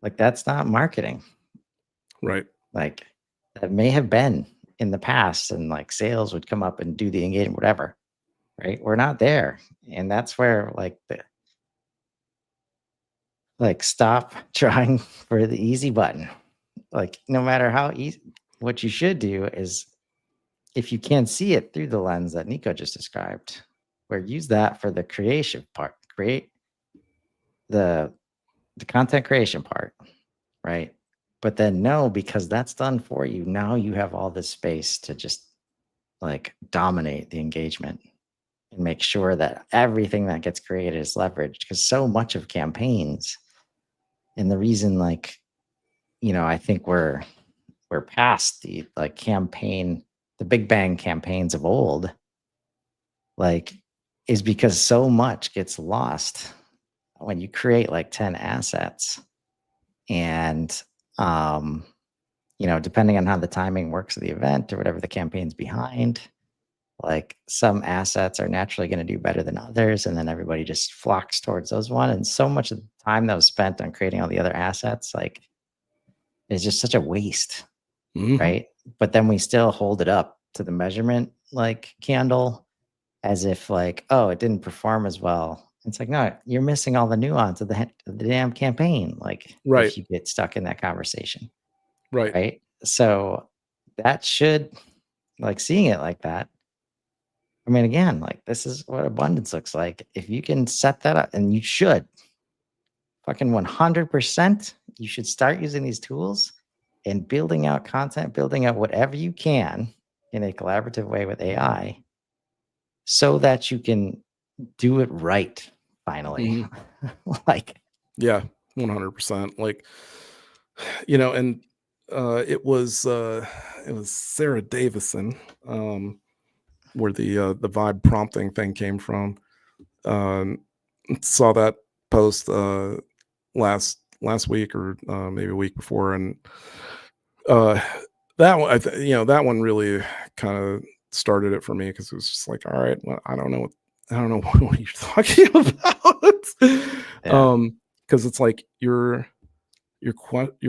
like that's not marketing. Right. Like that may have been in the past and like sales would come up and do the engagement whatever, right? We're not there, and that's where like the like stop trying for the easy button. Like no matter how easy, what you should do is if you can't see it through the lens that Nico just described, where use that for the creation part, create the content creation part, right? But then no, because that's done for you. Now you have all this space to just like dominate the engagement and make sure that everything that gets created is leveraged. Because so much of campaigns, and the reason like, I think we're past the like campaign, the big bang campaigns of old, like is because so much gets lost when you create like 10 assets and um depending on how the timing works of the event or whatever the campaign's behind, like some assets are naturally going to do better than others and then everybody just flocks towards those one, and so much of the time that was spent on creating all the other assets like is just such a waste, Mhm. right? But then we still hold it up to the measurement like candle as if like, oh, it didn't perform as well. It's like, no, you're missing all the nuance of the damn campaign. Like Right. if you get stuck in that conversation, Right. right? So that should like seeing it like that. I mean, again, like this is what abundance looks like. If you can set that up, and you should fucking 100%, you should start using these tools and building out content, building out whatever you can in a collaborative way with AI so that you can do it right finally. Mhm. Like, Yeah, 100%. Like, and it was Sarah Davison, where the vibe prompting thing came from. Um, saw that post last week or maybe a week before, and uh, that one, that one really kind of started it for me because it was just like, all right, well, I don't know what you're talking about. yeah, Because it's like you're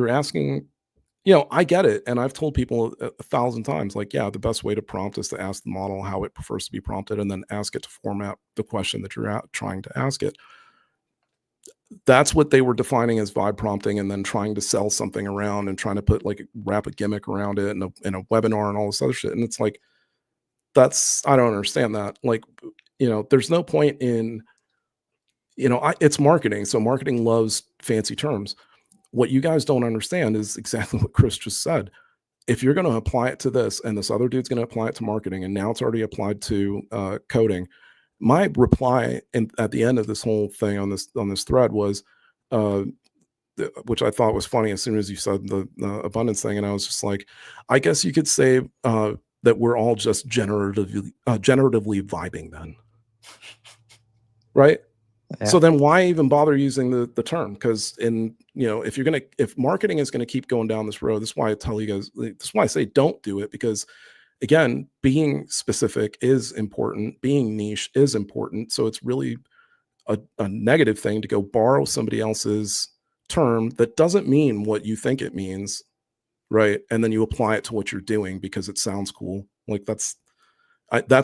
asking, I get it, and I've told people a thousand times, like, yeah, the best way to prompt is to ask the model how it prefers to be prompted, and then ask it to format the question that you're trying to ask it. That's what they were defining as vibe prompting, and then trying to sell something around and trying to put like wrap a gimmick around it in a webinar and all this other shit. And it's like, I don't understand that. Like, there's no point in, it's marketing. So marketing loves fancy terms. What you guys don't understand is exactly what Chris just said. If you're going to apply it to this and this other dude's going to apply it to marketing, and now it's already applied to coding, my reply at the end of this whole thing on this thread was, uh, which I thought was funny as soon as you said the abundance thing, and I was just like, I guess you could say that we're all just generatively vibing then, right? yeah, So then why even bother using the term? Because if marketing is gonna keep going down this road, this is why I tell you guys, this is why I say don't do it, because again, being specific is important, being niche is important. So it's really a negative thing to go borrow somebody else's term that doesn't mean what you think it means, right? And then you apply it to what you're doing because it sounds cool. Like that's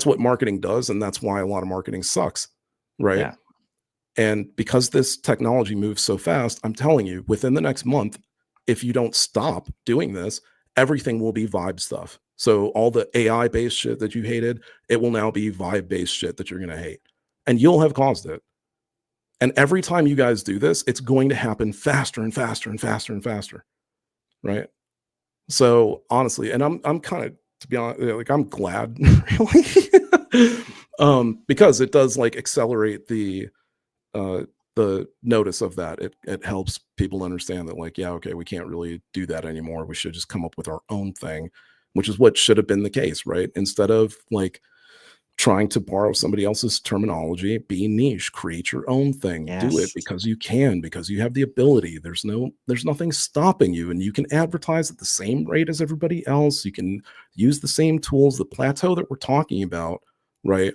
what marketing does, and that's why a lot of marketing sucks, right? yeah, And because this technology moves so fast, I'm telling you, within the next month, if you don't stop doing this, everything will be vibe stuff. So all the AI based shit that you hated, it will now be vibe based shit that you're going to hate. And you'll have caused it. And every time you guys do this, it's going to happen faster and faster and faster and faster. Right. So honestly, and I'm kind of, to be honest, like I'm glad really, because it does like accelerate the notice of that. It helps people understand that like, yeah, okay, we can't really do that anymore. We should just come up with our own thing, which is what should have been the case, right? Instead of like trying to borrow somebody else's terminology, be niche, create your own thing, do it Yes. because you can, because you have the ability. There's nothing stopping you, and you can advertise at the same rate as everybody else. You can use the same tools. The plateau that we're talking about, right?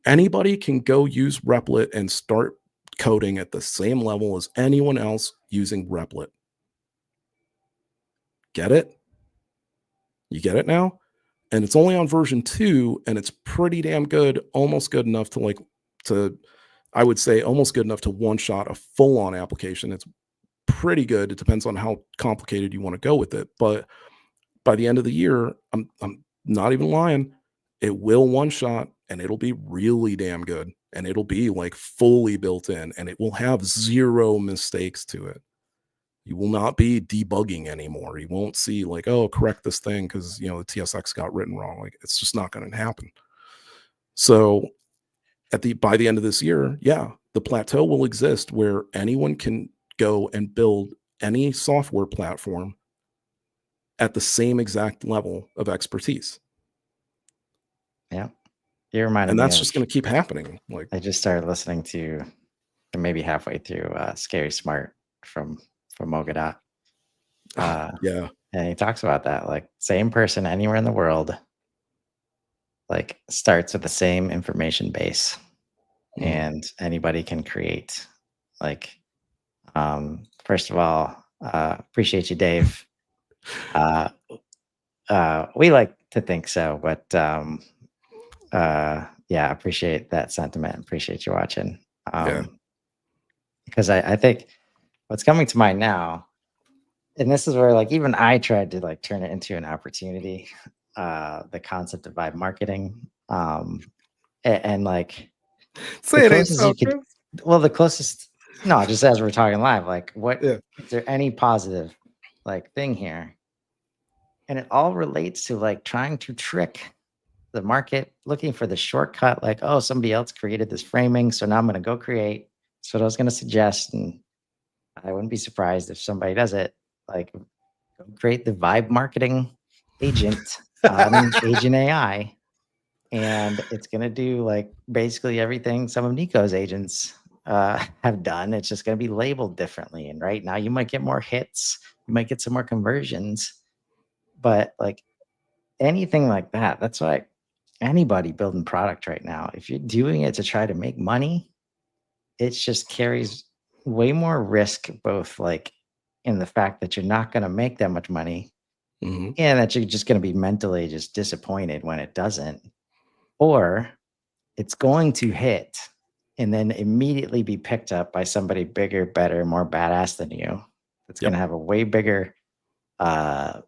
Anybody can go use Replit and start coding at the same level as anyone else using Replit. Get it? You get it now? And it's only on version 2, and it's pretty damn good, almost good enough to like to I would say almost good enough to one shot a full on application. It's pretty good. It depends on how complicated you want to go with it. But by the end of the year, I'm not even lying. It will one shot and it'll be really damn good. And it'll be like fully built in and it will have zero mistakes to it. You will not be debugging anymore. You won't see like, oh, correct this thing because the TSX got written wrong. Like it's just not going to happen. So by the end of this year, yeah, the plateau will exist where anyone can go and build any software platform at the same exact level of expertise. Yeah. You reminded And me that's of, just going to keep happening. Like, I just started listening to, maybe halfway through, Scary Smart from Mogadot. yeah, And he talks about that, like same person anywhere in the world, like starts with the same information base, and anybody can create. Like, first of all, appreciate you, Dave. Uh, we like to think so, but yeah, appreciate that sentiment. Appreciate you watching. yeah, Because I think what's coming to mind now, and this is where like even I tried to like turn it into an opportunity, the concept of vibe marketing. And like the say it ain't closest so, you could, Chris. well, the closest, no, just as we're talking live, like what Yeah, is there any positive like thing here? And it all relates to like trying to trick the market, looking for the shortcut, like, oh, somebody else created this framing, so now I'm going to go create. That's what I was going to suggest, and I wouldn't be surprised if somebody does it. Like, go create the vibe marketing agent on Agent AI, and it's going to do like basically everything some of Nico's agents have done. It's just going to be labeled differently. And right now, you might get more hits, you might get some more conversions, but like anything like that, that's why anybody building product right now, if you're doing it to try to make money, it just carries way more risk, both like in the fact that you're not going to make that much money and that you're just going to be mentally just disappointed when it doesn't, or it's going to hit and then immediately be picked up by somebody bigger, better, more badass than you. That's going yep, to have a way bigger, uh,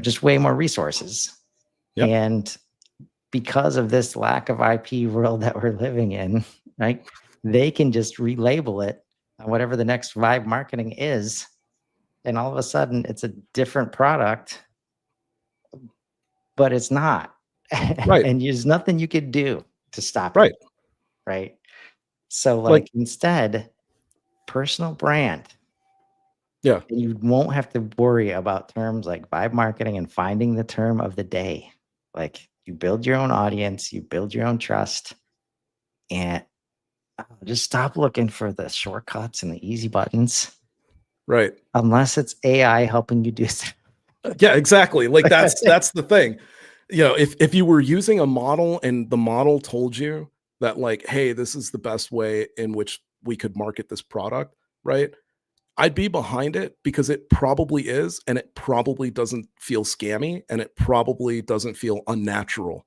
just way more resources. yep, And because of this lack of IP world that we're living in, right? They can just relabel it on whatever the next vibe marketing is. And all of a sudden it's a different product, but it's not. right, And there's nothing you could do to stop right. it. Right. So, Like, like, instead, personal brand, yeah, and you won't have to worry about terms like vibe marketing and finding the term of the day. Like, you build your own audience, you build your own trust, and just stop looking for the shortcuts and the easy buttons, right. unless it's AI helping you do stuff. Yeah, exactly. Like that's the thing. If you were using a model and the model told you that like, hey, this is the best way in which we could market this product, right? I'd be behind it because it probably is, and it probably doesn't feel scammy, and it probably doesn't feel unnatural.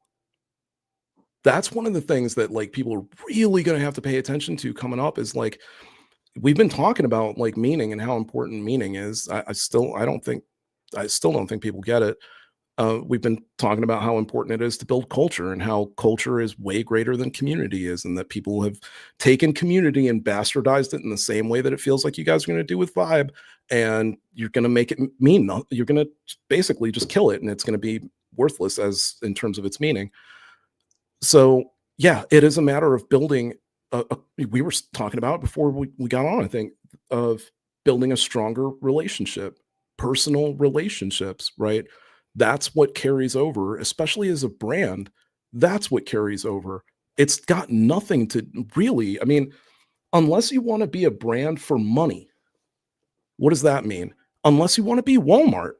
That's one of the things that like people are really going to have to pay attention to coming up is like we've been talking about like meaning and how important meaning is. I still don't think people get it. We've been talking about how important it is to build culture and how culture is way greater than community is, and that people have taken community and bastardized it in the same way that it feels like you guys are going to do with vibe. and you're going to make it mean nothing. You're going to basically just kill it, and it's going to be worthless as in terms of its meaning. So yeah, it is a matter of building we were talking about before we got on, I think, of building a stronger relationship, personal relationships, right? That's what carries over, especially as a brand. That's what carries over. It's got nothing to really, I mean, unless you want to be a brand for money, what does that mean? Unless you want to be Walmart.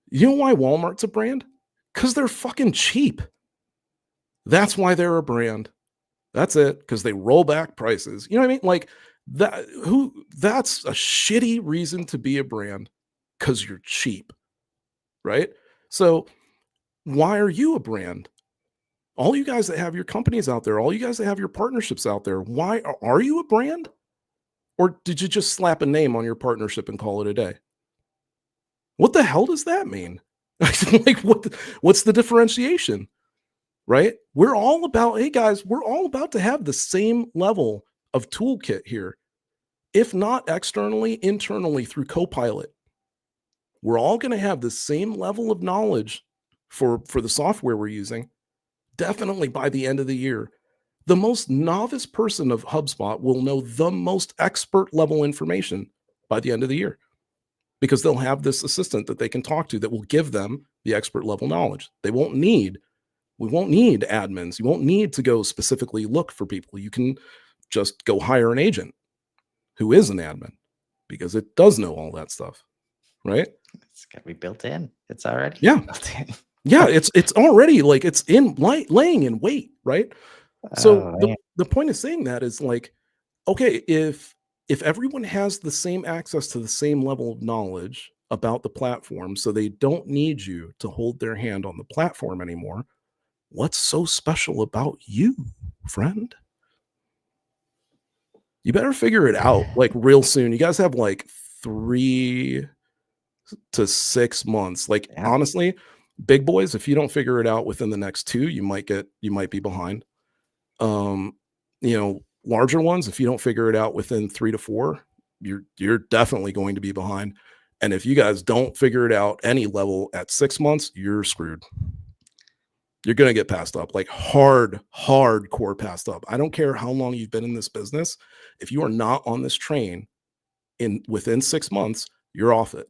You know why Walmart's a brand? Because they're fucking cheap. That's why they're a brand. That's it, because they roll back prices. You know what I mean? Like that's a shitty reason to be a brand, because you're cheap, right? So why are you a brand? All you guys that have your companies out there, all you guys that have your partnerships out there, why are you a brand? Or did you just slap a name on your partnership and call it a day? What the hell does that mean? Like what's the differentiation? Right? We're all about, hey guys, we're all about to have the same level of toolkit here. If not externally, internally through Copilot. We're all going to have the same level of knowledge for the software we're using, definitely by the end of the year. The most novice person of HubSpot will know the most expert level information by the end of the year, because they'll have this assistant that they can talk to that will give them the expert level knowledge. We won't need admins. You won't need to go specifically look for people. You can just go hire an agent who is an admin, because it does know all that stuff, right? It's got to be built in. It's already built in. Yeah, it's already like it's in laying in wait, right? So the point of saying that is like, okay, if everyone has the same access to the same level of knowledge about the platform, so they don't need you to hold their hand on the platform anymore, what's so special about you, friend? You better figure it out like real soon. You guys have like 3 to 6 months. Like honestly, big boys, if you don't figure it out within the next 2, you might be behind. Larger ones, if you don't figure it out within 3 to 4, you're definitely going to be behind. And if you guys don't figure it out any level at 6 months, you're screwed. You're going to get passed up, like hardcore passed up. I don't care how long you've been in this business. If you are not on this train within 6 months, you're off it,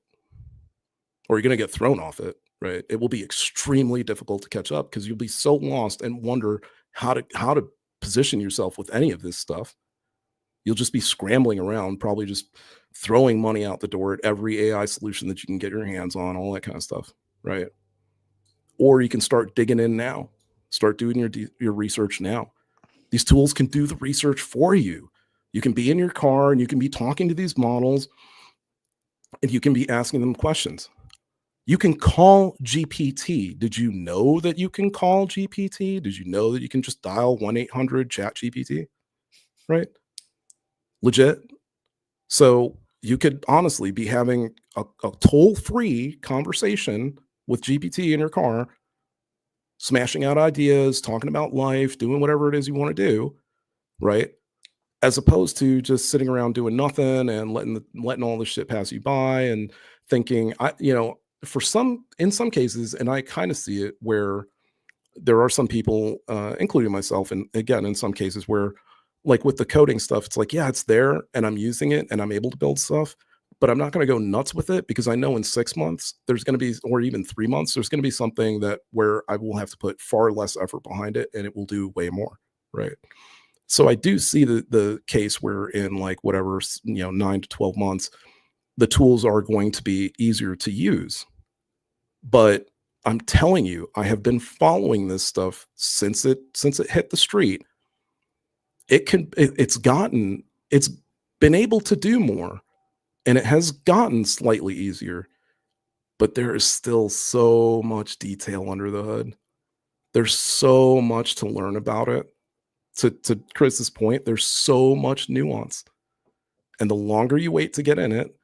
or you're going to get thrown off it, right? It will be extremely difficult to catch up, because you'll be so lost and wonder how to position yourself with any of this stuff. You'll just be scrambling around, probably just throwing money out the door at every AI solution that you can get your hands on, all that kind of stuff, right? Or you can start digging in now, start doing your research now. These tools can do the research for you. You can be in your car and you can be talking to these models, and you can be asking them questions. You can call GPT. Did you know that you can call GPT? Did you know that you can just dial 1-800-CHAT-GPT? Right? Legit. So you could honestly be having a toll-free conversation with GPT in your car, smashing out ideas, talking about life, doing whatever it is you want to do, right? As opposed to just sitting around doing nothing and letting all this shit pass you by and thinking, in some cases, and I kind of see it where there are some people, including myself, and again, in some cases where, like with the coding stuff, it's like, yeah, it's there and I'm using it and I'm able to build stuff, but I'm not going to go nuts with it, because I know in 6 months there's going to be, or even 3 months, there's going to be something where I will have to put far less effort behind it and it will do way more, right? So I do see the case where in like whatever, 9 to 12 months, the tools are going to be easier to use. But I'm telling you, I have been following this stuff since it hit the street. It's been able to do more, and it has gotten slightly easier, but there is still so much detail under the hood. There's so much to learn about it. To Chris's point, there's so much nuance. And the longer you wait to get in it,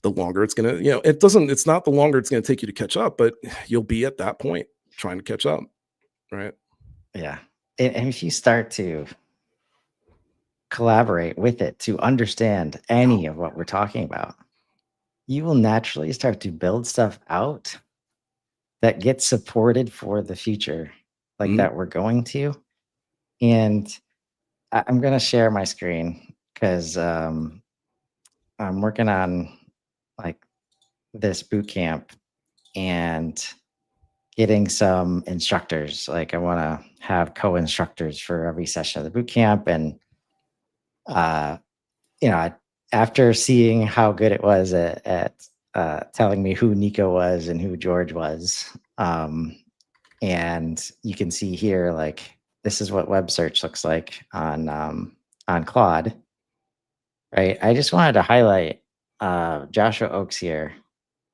the longer it's going to, it's not the longer it's going to take you to catch up, but you'll be at that point trying to catch up. Right. Yeah. And if you start to collaborate with it to understand any of what we're talking about, you will naturally start to build stuff out that gets supported for the future, like that we're going to. And I'm going to share my screen because I'm working on like this boot camp and getting some instructors. Like I want to have co-instructors for every session of the boot camp. And, after seeing how good it was at telling me who Nico was and who George was, and you can see here, like, this is what web search looks like on Claude, right? I just wanted to highlight Joshua Oakes here,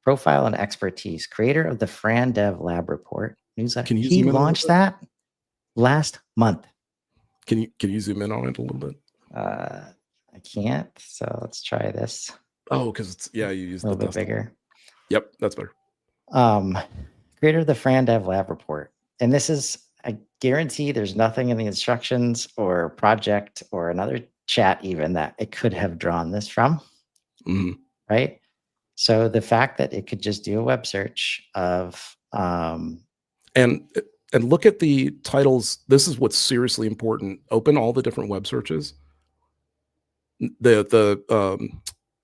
profile and expertise, creator of the Fran Dev Lab Report newsletter. Can you He zoom in a little launched bit? that last month. Can you zoom in on it a little bit? I can't, so let's try this. Oh, because it's you use a little the bit bigger. Yep, that's better. Creator of the Fran Dev Lab Report. And this is, I guarantee there's nothing in the instructions or project or another chat even that it could have drawn this from, right? So the fact that it could just do a web search of and look at the titles. This is what's seriously important. Open all the different web searches. The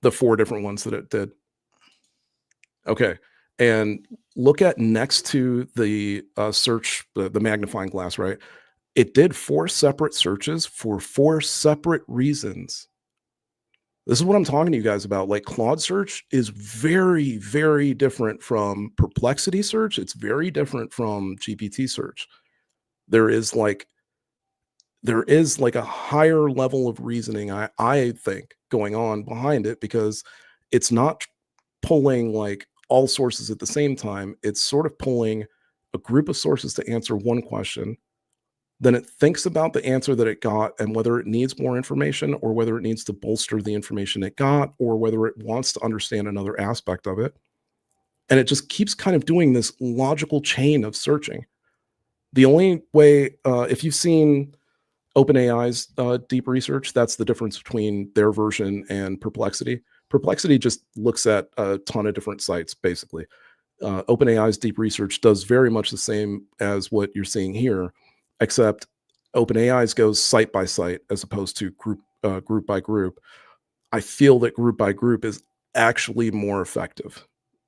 4 different ones that it did. Okay. And look at next to the search, the magnifying glass, right? It did 4 separate searches for 4 separate reasons. This is what I'm talking to you guys about. Like, Claude search is very, very different from Perplexity search. It's very different from GPT search. There is like a higher level of reasoning, I think, going on behind it, because it's not pulling like all sources at the same time. It's sort of pulling a group of sources to answer one question. Then it thinks about the answer that it got and whether it needs more information, or whether it needs to bolster the information it got, or whether it wants to understand another aspect of it. And it just keeps kind of doing this logical chain of searching. The only way, if you've seen OpenAI's deep research, that's the difference between their version and Perplexity. Perplexity just looks at a ton of different sites, basically. OpenAI's deep research does very much the same as what you're seeing here, except OpenAI's goes site by site as opposed to group by group. I feel that group by group is actually more effective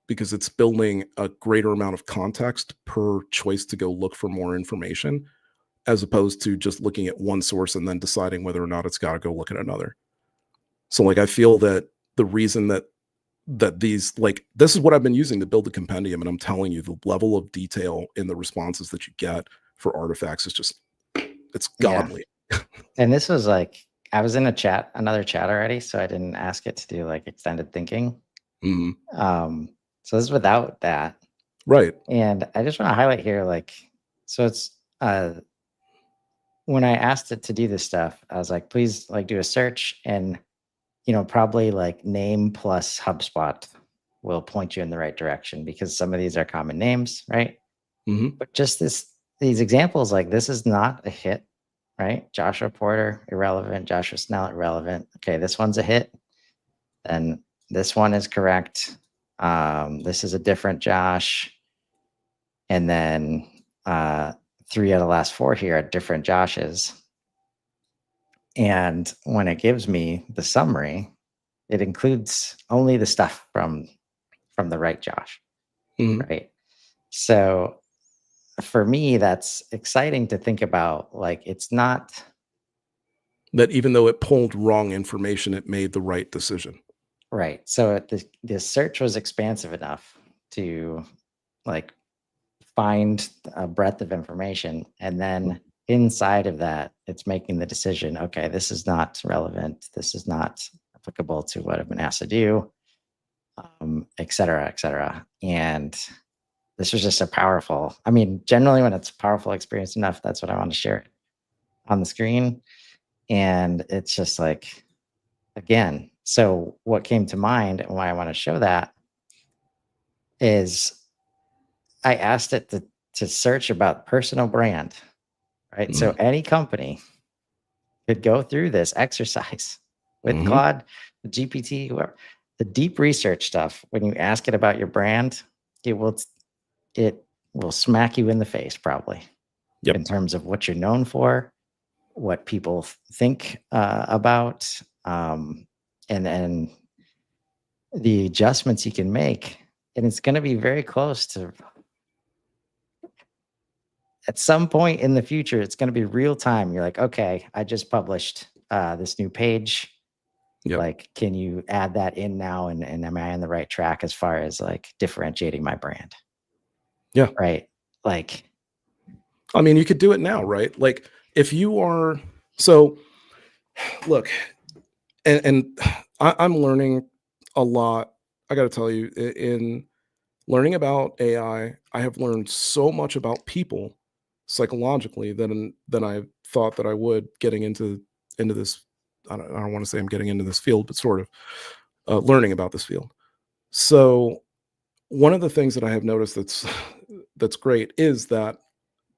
because it's building a greater amount of context per choice to go look for more information, as opposed to just looking at one source and then deciding whether or not it's got to go look at another. So like, I feel that the reason that these, like, this is what I've been using to build the compendium, and I'm telling you, the level of detail in the responses that you get for artifacts is just, it's godly. Yeah. And this was like, I was in another chat already, so I didn't ask it to do like extended thinking. So this is without that. Right. And I just want to highlight here, like, so it's, when I asked it to do this stuff, I was like, please like do a search, and, probably like name plus HubSpot will point you in the right direction, because some of these are common names, right? But just these examples, like, this is not a hit, right? Joshua Porter, irrelevant. Joshua Snell, irrelevant. Okay, this one's a hit. Then this one is correct. This is a different Josh. And then 3 out of the last 4 here are different Joshes. And when it gives me the summary, it includes only the stuff from the right Josh, right? So for me, that's exciting to think about. Like, it's not that even though it pulled wrong information, it made the right decision. Right. So the search was expansive enough to like find a breadth of information, and then inside of that, it's making the decision, okay, this is not relevant, this is not applicable to what I've been asked to do, et cetera, et cetera. And this was just a powerful, I mean, generally when it's a powerful experience enough, that's what I want to share on the screen. And it's just like, again, so what came to mind and why I want to show that is I asked it to search about personal brand, right? So any company could go through this exercise with Claude, the GPT, whoever, the deep research stuff, when you ask it about your brand, it will smack you in the face probably. Yep. In terms of what you're known for, what people think about, and then the adjustments you can make. And it's going to be very close to, at some point in the future, it's going to be real time. You're like, okay, I just published this new page. Yep. Like, can you add that in now? And am I on the right track as far as like differentiating my brand? Yeah. Right. Like, I mean, you could do it now, right? Like if you are, so look, and I'm learning a lot. I got to tell you, in learning about AI, I have learned so much about people psychologically than I thought that I would getting into this. I don't want to say I'm getting into this field, but sort of learning about this field. So one of the things that I have noticed that's great is that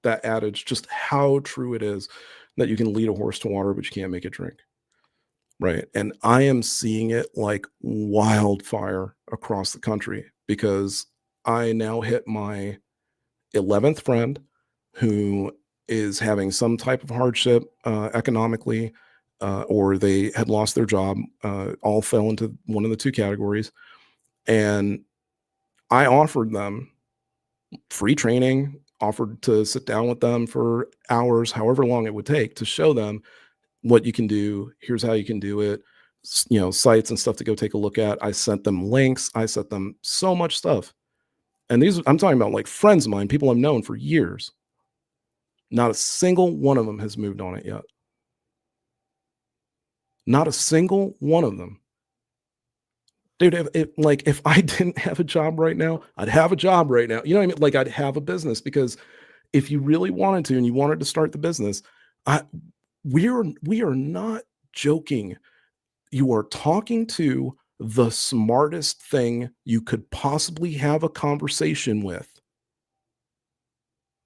adage, just how true it is that you can lead a horse to water, but you can't make it drink. Right. And I am seeing it like wildfire across the country because I now hit my 11th friend who is having some type of hardship economically, or they had lost their job, all fell into one of the two categories. And I offered them free training, offered to sit down with them for hours, however long it would take, to show them what you can do. Here's how you can do it. Sites and stuff to go take a look at. I sent them links. I sent them so much stuff. And these, I'm talking about like friends of mine, people I've known for years. Not a single one of them has moved on it yet. Not a single one of them. Dude, if I didn't have a job right now, I'd have a job right now. You know what I mean? Like I'd have a business, because if you really wanted to and you wanted to start the business, we are not joking. You are talking to the smartest thing you could possibly have a conversation with.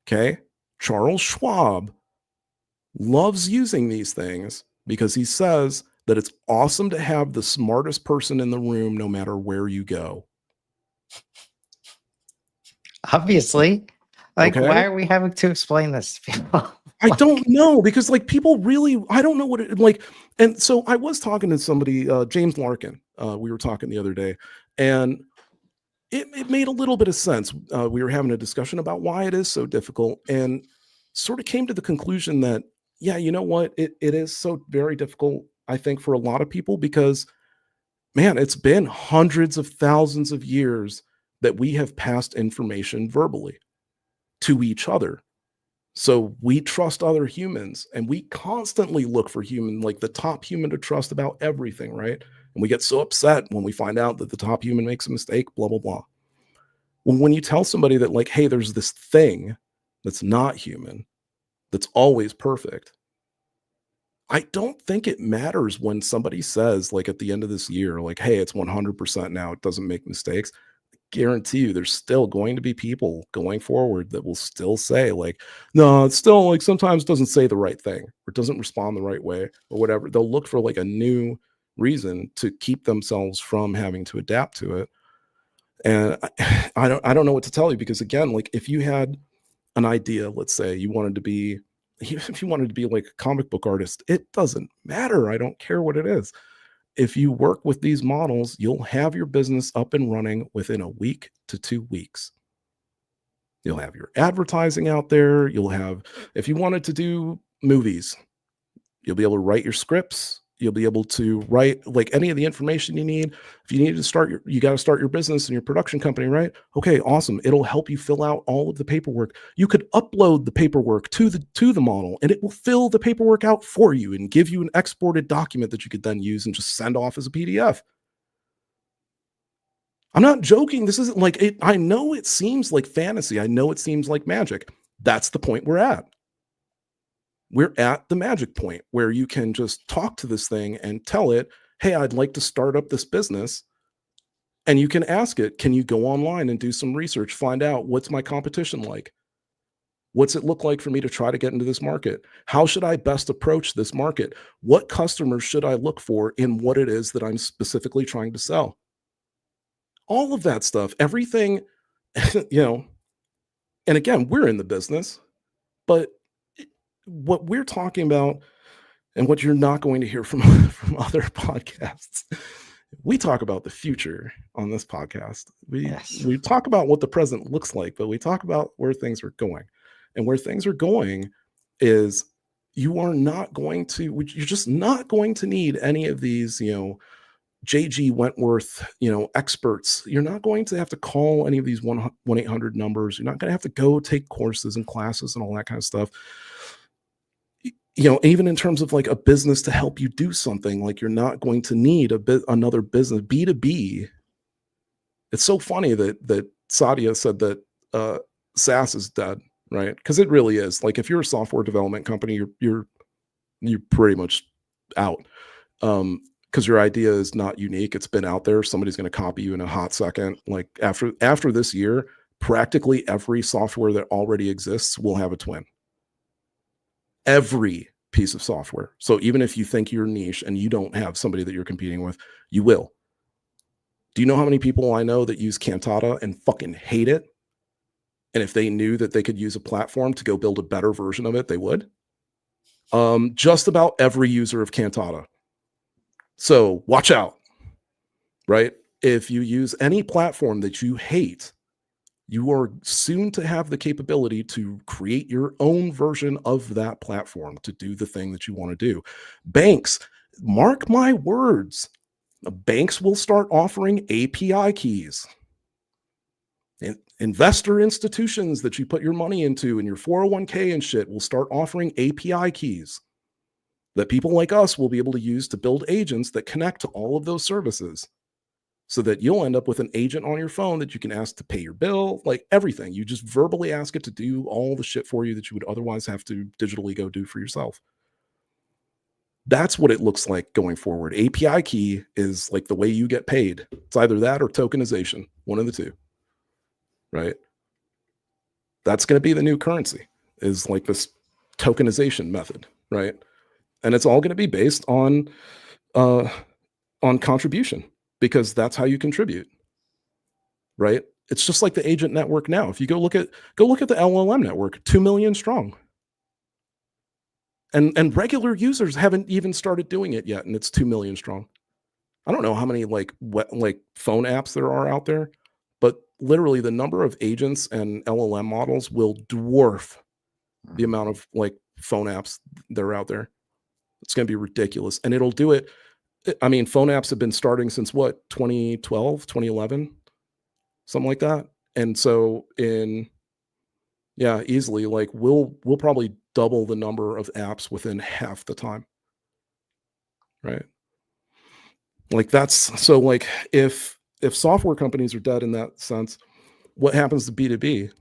Okay? Charles Schwab loves using these things because he says that it's awesome to have the smartest person in the room no matter where you go. obviously, like, Okay? why are we having to explain this to people? I don't know, because like people really, I don't know what it like. And so I was talking to somebody, James Larkin. We were talking the other day, and it made a little bit of sense. We were having a discussion about why it is so difficult, and sort of came to the conclusion that, yeah, you know what? It is so very difficult, I think, for a lot of people, because man, it's been hundreds of thousands of years that we have passed information verbally to each other. So we trust other humans, and we constantly look for like the top human to trust about everything, right? And we get so upset when we find out that the top human makes a mistake, blah, blah, blah. Well, when you tell somebody that, like, hey, there's this thing that's not human, that's always perfect, I don't think it matters when somebody says, like, at the end of this year, like, hey, it's 100% now, it doesn't make mistakes. Guarantee you there's still going to be people going forward that will still say, like, no, it's still like sometimes doesn't say the right thing or doesn't respond the right way or whatever. They'll look for like a new reason to keep themselves from having to adapt to it. And I don't know what to tell you, because again, like if you had an idea, let's say you wanted to be, if you wanted to be like a comic book artist, it doesn't matter. I don't care what it is. If you work with these models, you'll have your business up and running within a week to 2 weeks. You'll have your advertising out there. You'll have, if you wanted to do movies, you'll be able to write your scripts. You'll be able to write like any of the information you need. If you need to start you got to start your business and your production company, right? Okay, awesome. It'll help you fill out all of the paperwork. You could upload the paperwork to the model, and it will fill the paperwork out for you and give you an exported document that you could then use and just send off as a PDF. I'm not joking. This isn't like it. I know it seems like fantasy. I know it seems like magic. That's the point we're at. We're at the magic point where you can just talk to this thing and tell it, hey, I'd like to start up this business. And you can ask it, can you go online and do some research, find out what's my competition like? What's it look like for me to try to get into this market? How should I best approach this market? What customers should I look for in what it is that I'm specifically trying to sell? all of that stuff, everything, you know, and again, we're in the business, but what we're talking about and what you're not going to hear from, from other podcasts, we talk about the future on this podcast. We talk about what the present looks like, but we talk about where things are going. And where things are going is you're just not going to need any of these, you know, JG Wentworth, you know, experts. You're not going to have to call any of these 1-800 numbers. You're not going to have to go take courses and classes and all that kind of stuff. You know, even in terms of like a business to help you do something, like you're not going to need another business, B2B. It's so funny that Sadia said that SaaS is dead, right? Because it really is. Like if you're a software development company, you're pretty much out. Because your idea is not unique. It's been out there. Somebody's going to copy you in a hot second. Like after this year, practically every software that already exists will have a twin. Every piece of software. So even if you think you're niche and you don't have somebody that you're competing with, you will. Do you know how many people I know that use Cantata and fucking hate it? And if they knew that they could use a platform to go build a better version of it, they would. Just about every user of Cantata. So watch out, right? If you use any platform that you hate, you are soon to have the capability to create your own version of that platform to do the thing that you want to do. Banks, mark my words, banks will start offering API keys. Investor institutions that you put your money into and your 401k and shit will start offering API keys that people like us will be able to use to build agents that connect to all of those services, so that you'll end up with an agent on your phone that you can ask to pay your bill, like everything. You just verbally ask it to do all the shit for you that you would otherwise have to digitally go do for yourself. That's what it looks like going forward. API key is like the way you get paid. It's either that or tokenization, one of the two, right? That's going to be the new currency, is like this tokenization method, right? And it's all going to be based on contribution, because that's how you contribute, right? It's just like the agent network now. If you go look at the LLM network, 2 million strong. And regular users haven't even started doing it yet, and it's 2 million strong. I don't know how many like phone apps there are out there, but literally the number of agents and LLM models will dwarf the amount of like phone apps that are out there. It's going to be ridiculous, and it'll do it. I mean, phone apps have been starting since what, 2012, 2011, something like that. And so easily, like we'll probably double the number of apps within half the time, right? Like that's, so like if software companies are dead in that sense, what happens to B2B?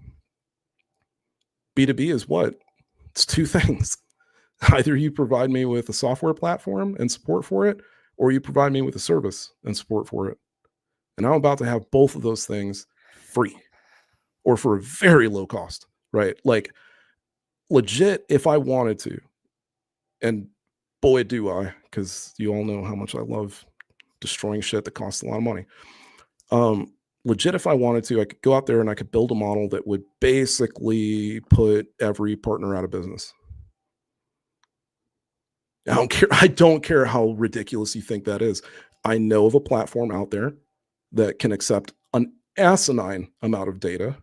B2B is what? It's two things. Either you provide me with a software platform and support for it, or you provide me with a service and support for it. And I'm about to have both of those things free or for a very low cost, right? Like legit, if I wanted to, and boy, do I, because you all know how much I love destroying shit that costs a lot of money. Legit, if I wanted to, I could go out there and I could build a model that would basically put every partner out of business. I don't care how ridiculous you think that is. I know of a platform out there that can accept an asinine amount of data,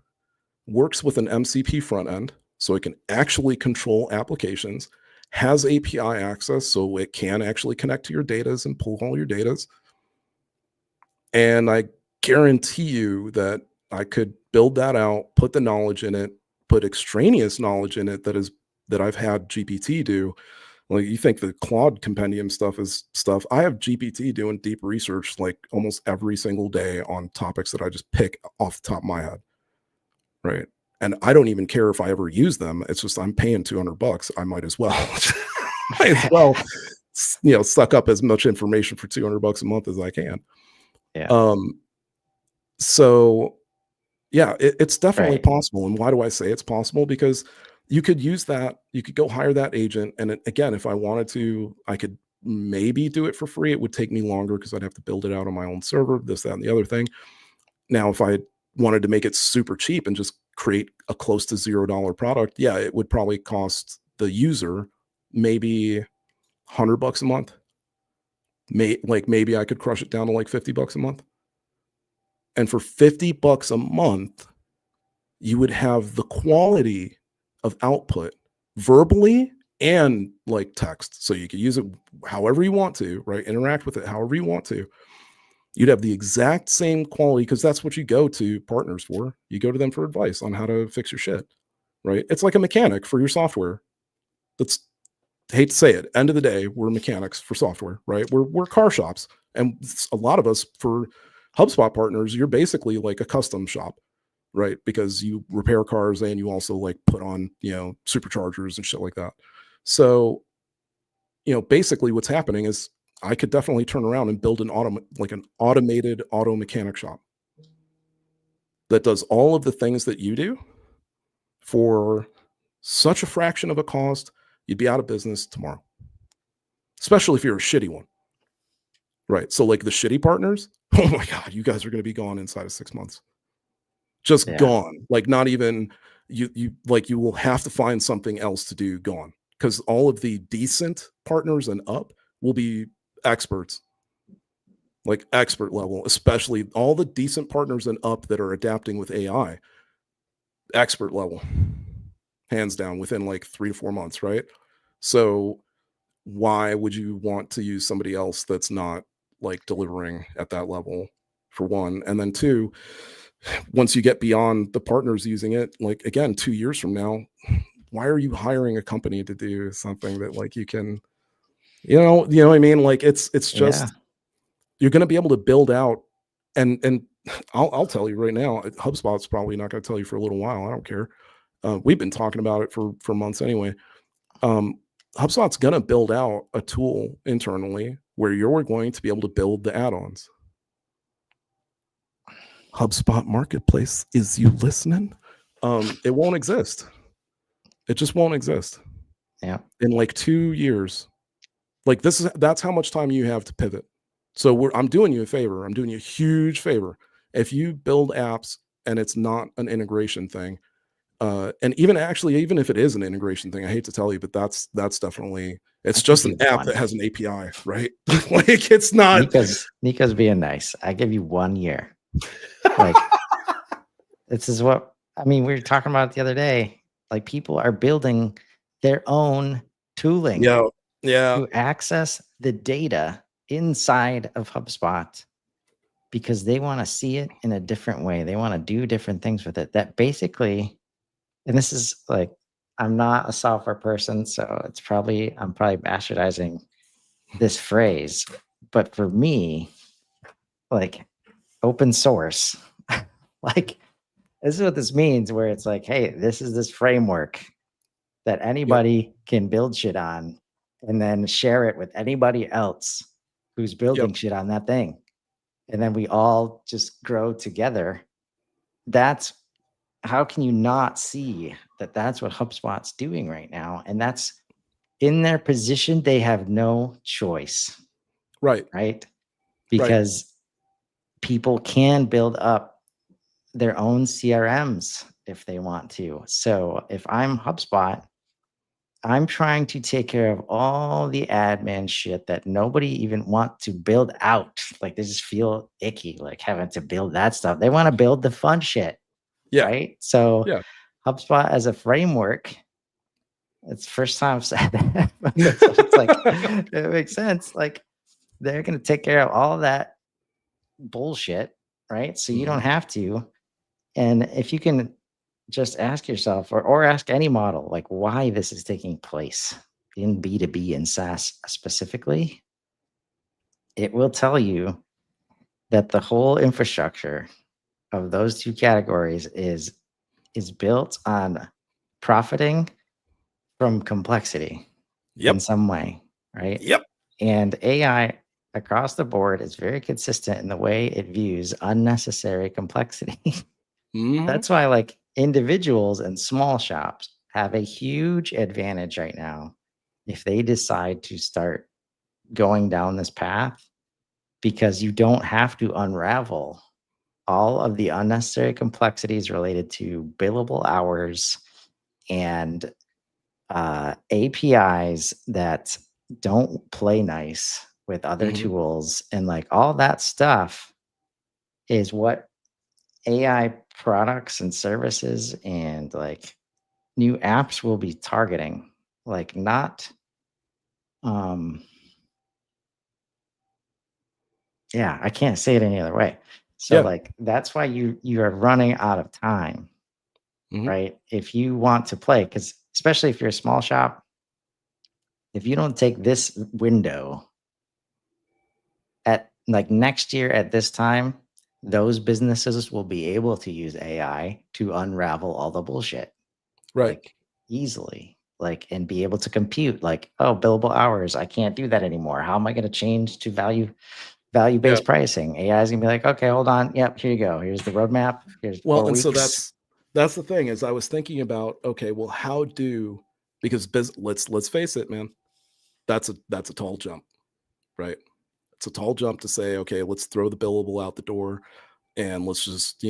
works with an MCP front end, so it can actually control applications, has API access, so it can actually connect to your data and pull all your data. And I guarantee you that I could build that out, put the knowledge in it, put extraneous knowledge in it that I've had GPT do. Like, you think the Claude compendium stuff is stuff. I have GPT doing deep research like almost every single day on topics that I just pick off the top of my head, right? And I don't even care if I ever use them. It's just I'm paying $200. I might as well, suck up as much information for $200 a month as I can. Yeah. So yeah, it's definitely possible. And why do I say it's possible? Because you could use that. You could go hire that agent. And again, if I wanted to, I could maybe do it for free. It would take me longer because I'd have to build it out on my own server, this, that, and the other thing. Now, if I wanted to make it super cheap and just create a close to $0 product, yeah, it would probably cost the user maybe $100 a month. Maybe I could crush it down to like $50 a month. And for $50 a month, you would have the quality of output verbally and like text. So you could use it however you want to, right? Interact with it however you want to. You'd have the exact same quality, because that's what you go to partners for. You go to them for advice on how to fix your shit, right? It's like a mechanic for your software. That's, hate to say it, end of the day, we're mechanics for software, right? We're car shops. And a lot of us, for HubSpot partners, you're basically like a custom shop, right? Because you repair cars and you also like put on, superchargers and shit like that. So, basically what's happening is I could definitely turn around and build an automated auto mechanic shop that does all of the things that you do for such a fraction of a cost. You'd be out of business tomorrow, especially if you're a shitty one. Right. So like the shitty partners, oh my God, you guys are going to be gone inside of 6 months. Just gone. Like not even you will have to find something else to do, gone. Because all of the decent partners and up will be experts, like expert level, especially all the decent partners and up that are adapting with AI, expert level, hands down, within like 3 to 4 months, right? So why would you want to use somebody else that's not like delivering at that level, for one? And then two, once you get beyond the partners using it, like again, 2 years from now, why are you hiring a company to do something that like you can, you know what I mean? Like it's just, you're going to be able to build out, and I'll tell you right now, HubSpot's probably not going to tell you for a little while. I don't care. We've been talking about it for months anyway. HubSpot's going to build out a tool internally where you're going to be able to build the add-ons. HubSpot Marketplace, is you listening? It won't exist. It just won't exist. Yeah. In like 2 years. Like that's how much time you have to pivot. So I'm doing you a favor. I'm doing you a huge favor. If you build apps and it's not an integration thing, and even if it is an integration thing, I hate to tell you, but that's definitely, it's just an app that has an API, right? Like it's not. Nico's being nice. I give you 1 year. Like this is what I mean. We were talking about it the other day. Like people are building their own tooling to access the data inside of HubSpot because they want to see it in a different way. They want to do different things with it. That basically, and this is like, I'm not a software person, so I'm probably bastardizing this phrase, but for me, like open source, like this is what this means, where it's like, hey, this is this framework that anybody can build shit on and then share it with anybody else who's building shit on that thing. And then we all just grow together. That's, how can you not see that that's what HubSpot's doing right now? And that's in their position. They have no choice. Right. Because people can build up their own CRMs if they want to. So if I'm HubSpot, I'm trying to take care of all the admin shit that nobody even want to build out. Like they just feel icky, like having to build that stuff. They want to build the fun shit. Right. So HubSpot as a framework, it's the first time I've said that. So it's like, it makes sense. Like they're going to take care of all that bullshit. Right. So you don't have to. And if you can just ask yourself or ask any model, like why this is taking place in B2B and SaaS specifically, it will tell you that the whole infrastructure of those two categories is built on profiting from complexity in some way, right? And AI across the board is very consistent in the way it views unnecessary complexity. That's why like individuals and small shops have a huge advantage right now if they decide to start going down this path, because you don't have to unravel all of the unnecessary complexities related to billable hours and APIs that don't play nice with other Mhm. tools, and like all that stuff is what AI products and services and like new apps will be targeting. Like not um yeah, I can't say it any other way. So Yeah. like that's why you are running out of time, Mhm. right? If you want to play, because especially if you're a small shop, if you don't take this window at like next year at this time, those businesses will be able to use AI to unravel all the bullshit Right. like easily, like and be able to compute like, oh, billable hours, I can't do that anymore. How am I going to change to Yeah. value-based pricing? AI is gonna be like, okay, hold on. Yep, here you go. Here's the roadmap. Here's Well, 4 and so weeks. that's the thing is I was thinking about, okay, well, how do because let's face it, man, that's a tall jump, right? It's a tall jump to say, okay, let's throw the billable out the door and let's just,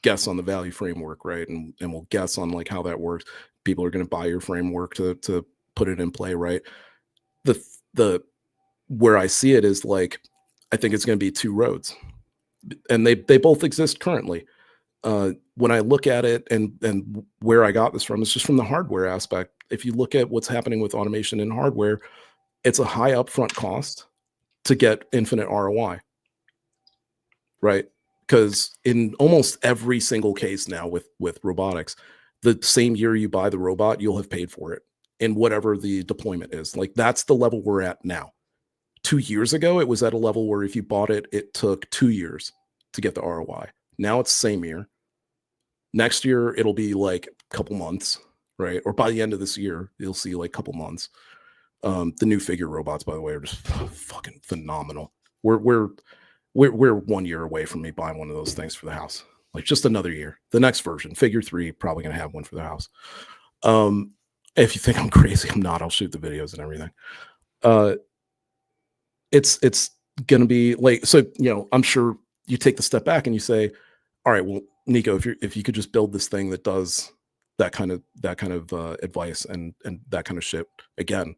guess on the value framework, right? And we'll guess on like how that works. People are going to buy your framework to put it in play, right? The where I see it is like I think it's going to be two roads, and they both exist currently. When I look at it and where I got this from, it's just from the hardware aspect. If you look at what's happening with automation and hardware, it's a high upfront cost to get infinite ROI, right? Because in almost every single case now with robotics, the same year you buy the robot, you'll have paid for it in whatever the deployment is. Like that's the level we're at now. 2 years ago, it was at a level where if you bought it, it took 2 years to get the ROI. Now it's same year. Next year, it'll be like a couple months, right? Or by the end of this year, you'll see like a couple months. The new figure robots, by the way, are just fucking phenomenal. We're 1 year away from me buying one of those things for the house. Like just another year. The next version, figure 3, probably gonna have one for the house. Um, if you think I'm crazy, I'm not. I'll shoot the videos and everything. Uh, it's gonna be like so. I'm sure you take the step back and you say, all right, well, Nico, if you could just build this thing that does that kind of advice and that kind of shit again,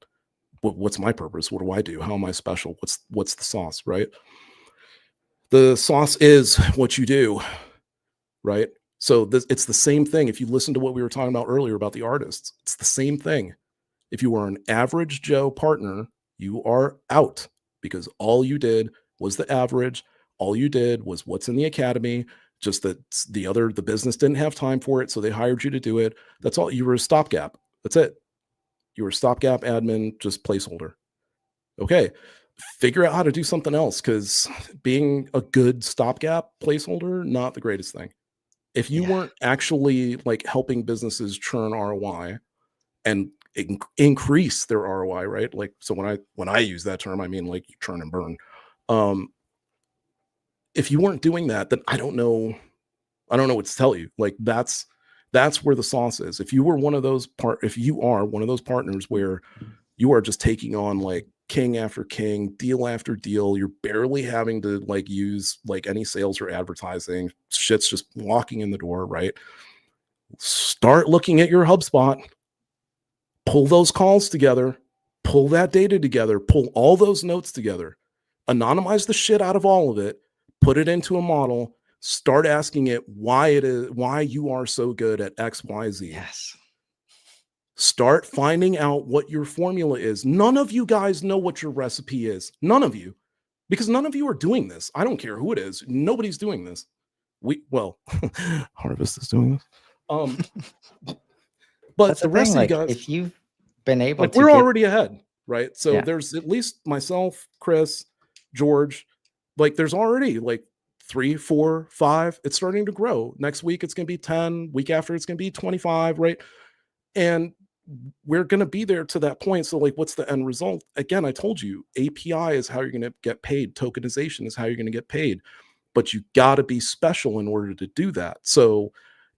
what's my purpose? What do I do? How am I special? What's the sauce, right? The sauce is what you do, right? So it's the same thing. If you listen to what we were talking about earlier about the artists, it's the same thing. If you are an average Joe partner, you are out because all you did was the average. All you did was what's in the academy. Just that the business didn't have time for it, so they hired you to do it. That's all. You were a stopgap. That's it. You were a stopgap admin, just placeholder. Okay, figure out how to do something else because being a good stopgap placeholder, not the greatest thing. If you Yeah. weren't actually like helping businesses churn ROI and increase their ROI, right? Like, so when I use that term, I mean like churn and burn. Um, if you weren't doing that, then I don't know what to tell you. Like that's where the sauce is. If you are one of those partners where you are just taking on like king after king, deal after deal, you're barely having to like use like any sales or advertising. Shit's just walking in the door, right? Start looking at your HubSpot, pull those calls together, pull that data together, pull all those notes together, anonymize the shit out of all of it, put it into a model, start asking it why you are so good at XYZ. Yes. Start finding out what your formula is. None of you guys know what your recipe is. None of you, because none of you are doing this. I don't care who it is. Nobody's doing this. Harvest is doing this. But That's the the rest thing. of you Like guys, if you've been able like to we're get already ahead, right? So yeah. there's at least myself, Chris, George, like there's already like 3, 4, 5. It's starting to grow. Next week it's going to be 10. Week after it's going to be 25, right? And we're going to be there to that point. So like, what's the end result? Again, I told you API is how you're going to get paid. Tokenization is how you're going to get paid, but you got to be special in order to do that. So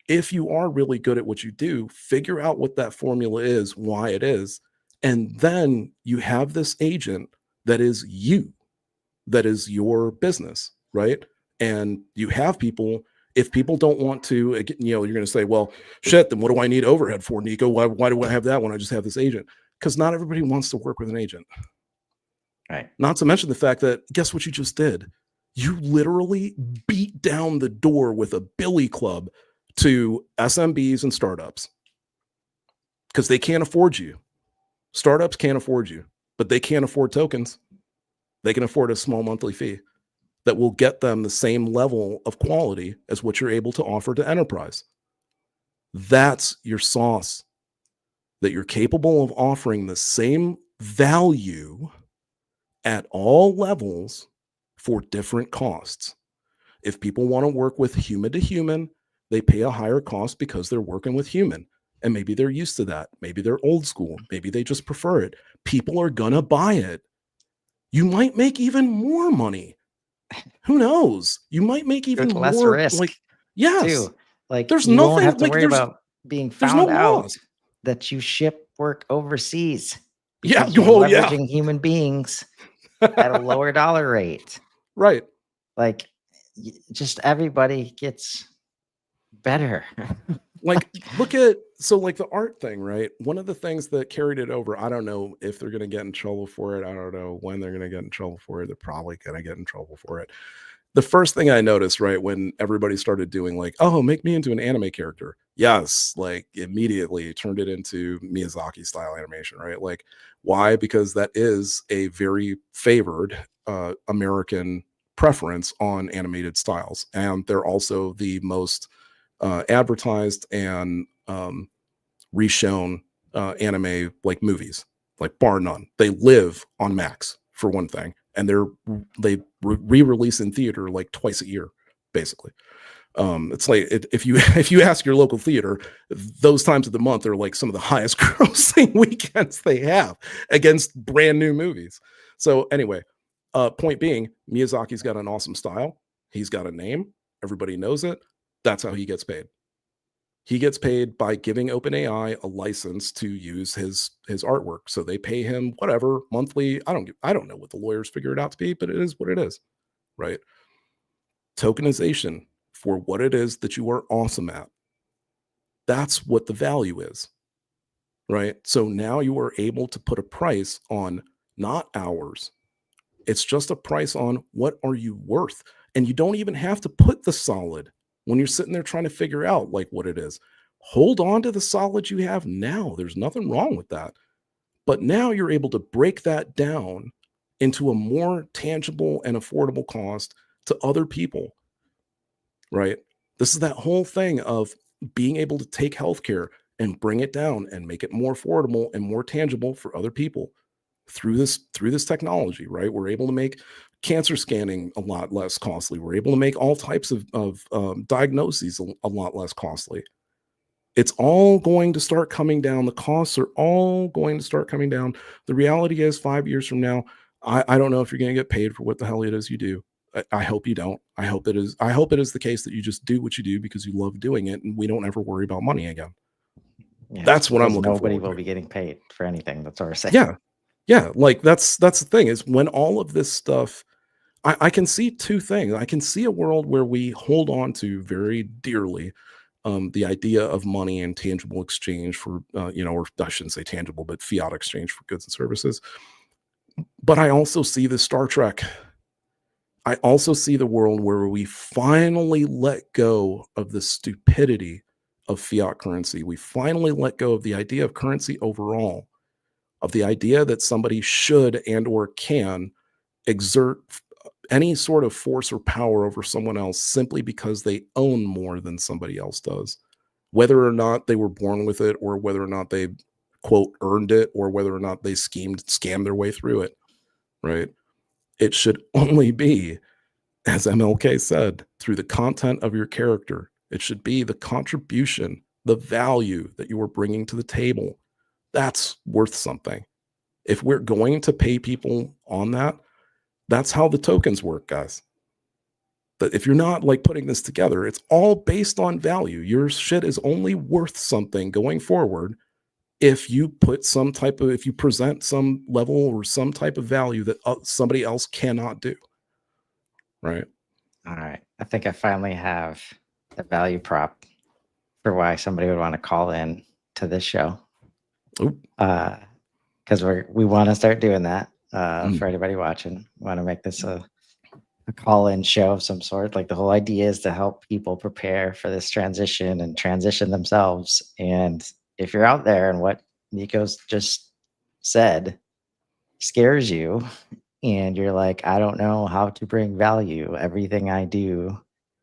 if you are really good at what you do, figure out what that formula is, why it is, and then you have this agent that is you, that is your business, right? And you have people, if people don't want to, you're going to say, well, shit, then what do I need overhead for, Nico? Why do I have that when I just have this agent? Because not everybody wants to work with an agent. Right. Not to mention the fact that, guess what you just did? You literally beat down the door with a billy club to SMBs and startups because they can't afford you. Startups can't afford you, but they can't afford tokens. They can afford a small monthly fee that will get them the same level of quality as what you're able to offer to enterprise. That's your sauce, that you're capable of offering the same value at all levels for different costs. If people want to work with human to human, they pay a higher cost because they're working with human. And maybe they're used to that. Maybe they're old school. Maybe they just prefer it. People are going to buy it. You might make even more money. Who knows? You might make even With less more. risk, yes. too. Like, There's you nothing, won't have to like, worry about being there's no found out laws. that you ship work overseas. Yeah. Because you're leveraging human beings at a lower dollar rate. Right. Like, just everybody gets better. Like, look at, so like the art thing, right? One of the things that carried it over, I don't know if they're going to get in trouble for it. I don't know when they're going to get in trouble for it. They're probably going to get in trouble for it. The first thing I noticed, right, when everybody started doing like, oh, make me into an anime character. Yes, like immediately turned it into Miyazaki style animation, right? Like, why? Because that is a very favored American preference on animated styles. And they're also the most advertised and reshown anime like movies, like bar none. They live on Max for one thing, and they re-release in theater like twice a year, basically. It's like if you ask your local theater, those times of the month are like some of the highest grossing weekends they have against brand new movies. So anyway, point being, Miyazaki's got an awesome style. He's got a name. Everybody knows it. That's how he gets paid. He gets paid by giving OpenAI a license to use his artwork. So they pay him whatever monthly. I don't know what the lawyers figure it out to be, but it is what it is, right? Tokenization for what it is that you are awesome at. That's what the value is, right? So now you are able to put a price on not hours. It's just a price on what are you worth. And you don't even have to put the solid when you're sitting there trying to figure out like what it is. Hold on to the solid you have now. There's nothing wrong with that. But now you're able to break that down into a more tangible and affordable cost to other people, right? This is that whole thing of being able to take healthcare and bring it down and make it more affordable and more tangible for other people through this technology, right? We're able to make cancer scanning a lot less costly. We're able to make all types of diagnoses a lot less costly. It's all going to start coming down. The costs are all going to start coming down. The reality is 5 years from now, I don't know if you're going to get paid for what the hell it is you do. I hope you don't. I hope it is the case that you just do what you do because you love doing it and we don't ever worry about money again. Yeah, that's what I'm looking for. Nobody will be getting paid for anything. That's what we're saying. Yeah. Yeah. Like that's the thing is when all of this stuff, I can see two things. I can see a world where we hold on to very dearly the idea of money and tangible exchange for, or I shouldn't say tangible, but fiat exchange for goods and services. But I also see the Star Trek. I also see the world where we finally let go of the stupidity of fiat currency. We finally let go of the idea of currency overall, of the idea that somebody should and or can exert any sort of force or power over someone else simply because they own more than somebody else does, whether or not they were born with it or whether or not they quote earned it or whether or not they scammed their way through it, right? It should only be, as MLK said, through the content of your character. It should be the contribution, the value that you are bringing to the table. That's worth something. If we're going to pay people on that, that's how the tokens work, guys. But if you're not like putting this together, it's all based on value. Your shit is only worth something going forward if you present some level or some type of value that somebody else cannot do. Right. All right. I think I finally have the value prop for why somebody would want to call in to this show. Oop. Because we want to start doing that Mm. for anybody watching. We want to make this a call-in show of some sort. Like the whole idea is to help people prepare for this transition and transition themselves. And if you're out there and what Nico's just said scares you, and you're like, I don't know how to bring value. Everything I do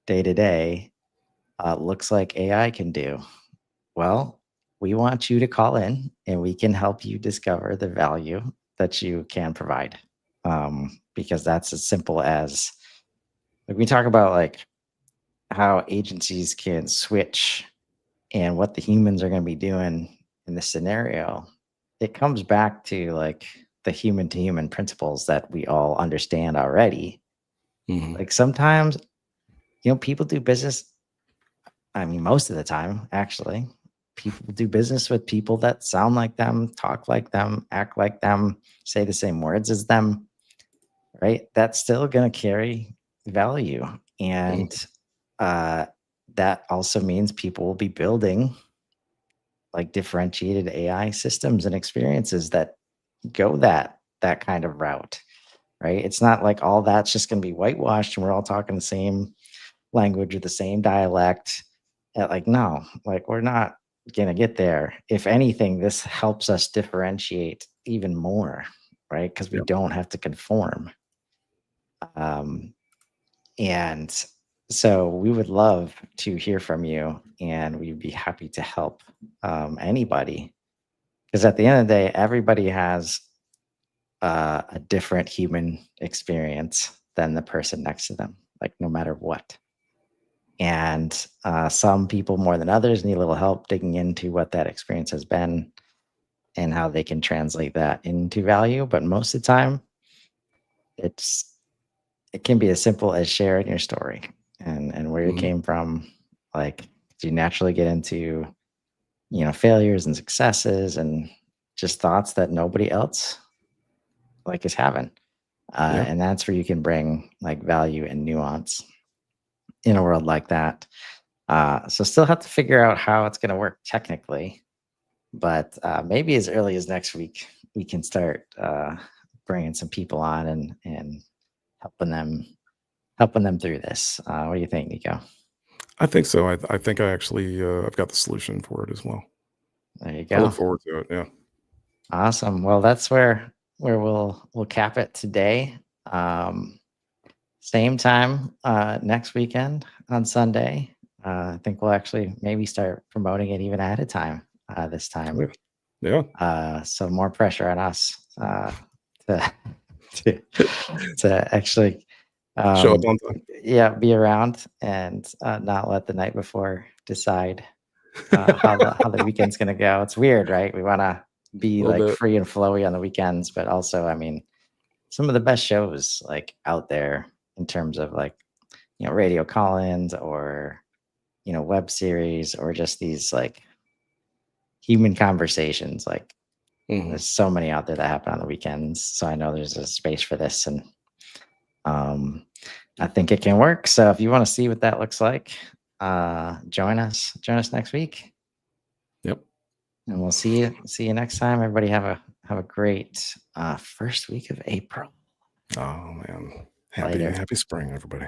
day to day looks like AI can do. Well, we want you to call in and we can help you discover the value that you can provide. Because that's as simple as like we talk about like how agencies can switch and what the humans are going to be doing in this scenario. It comes back to like the human to human principles that we all understand already. Mhm. Like sometimes, people do business. I mean, most of the time, actually, people do business with people that sound like them, talk like them, act like them, say the same words as them, right? That's still going to carry value. Mhm. And uh, that also means people will be building like differentiated AI systems and experiences that go that kind of route, right? It's not like all that's just going to be whitewashed and we're all talking the same language or the same dialect. Like, no, like we're not gonna get there. If anything, this helps us differentiate even more, right? Because we Yep. don't have to conform. Um, and so we would love to hear from you, and we'd be happy to help anybody. Because at the end of the day, everybody has a different human experience than the person next to them, like no matter what. And some people more than others need a little help digging into what that experience has been and how they can translate that into value. But most of the time, it's it can be as simple as sharing your story and where you Mhm. came from. Like, do you naturally get into failures and successes and just thoughts that nobody else like is having, Yeah. and that's where you can bring like value and nuance in a world like that. So still have to figure out how it's going to work technically, but maybe as early as next week we can start bringing some people on and helping them helping them through this. What do you think, Nico? I think so. I think I actually, I've got the solution for it as well. There you I look go. forward to it. Yeah. Awesome. Well, that's where we'll cap it today. Um, Same time next weekend on Sunday. I think we'll actually maybe start promoting it even ahead of time this time. Yeah. Yeah. So more pressure on us to to to actually, Show up um, on time. yeah, be around and not let the night before decide how the weekend's gonna go. It's weird, right? We want to A be little like bit. free and flowy on the weekends, but also, I mean, some of the best shows like out there in terms of like radio call-ins or web series or just these like human conversations. Like Mhm. there's so many out there that happen on the weekends. So I know there's a space for this, and um, I think it can work. So if you want to see what that looks like, join us. Join us next week, Yep. and we'll see you next time. Everybody have a great first week of April. Oh man. Happy Later. happy spring, everybody.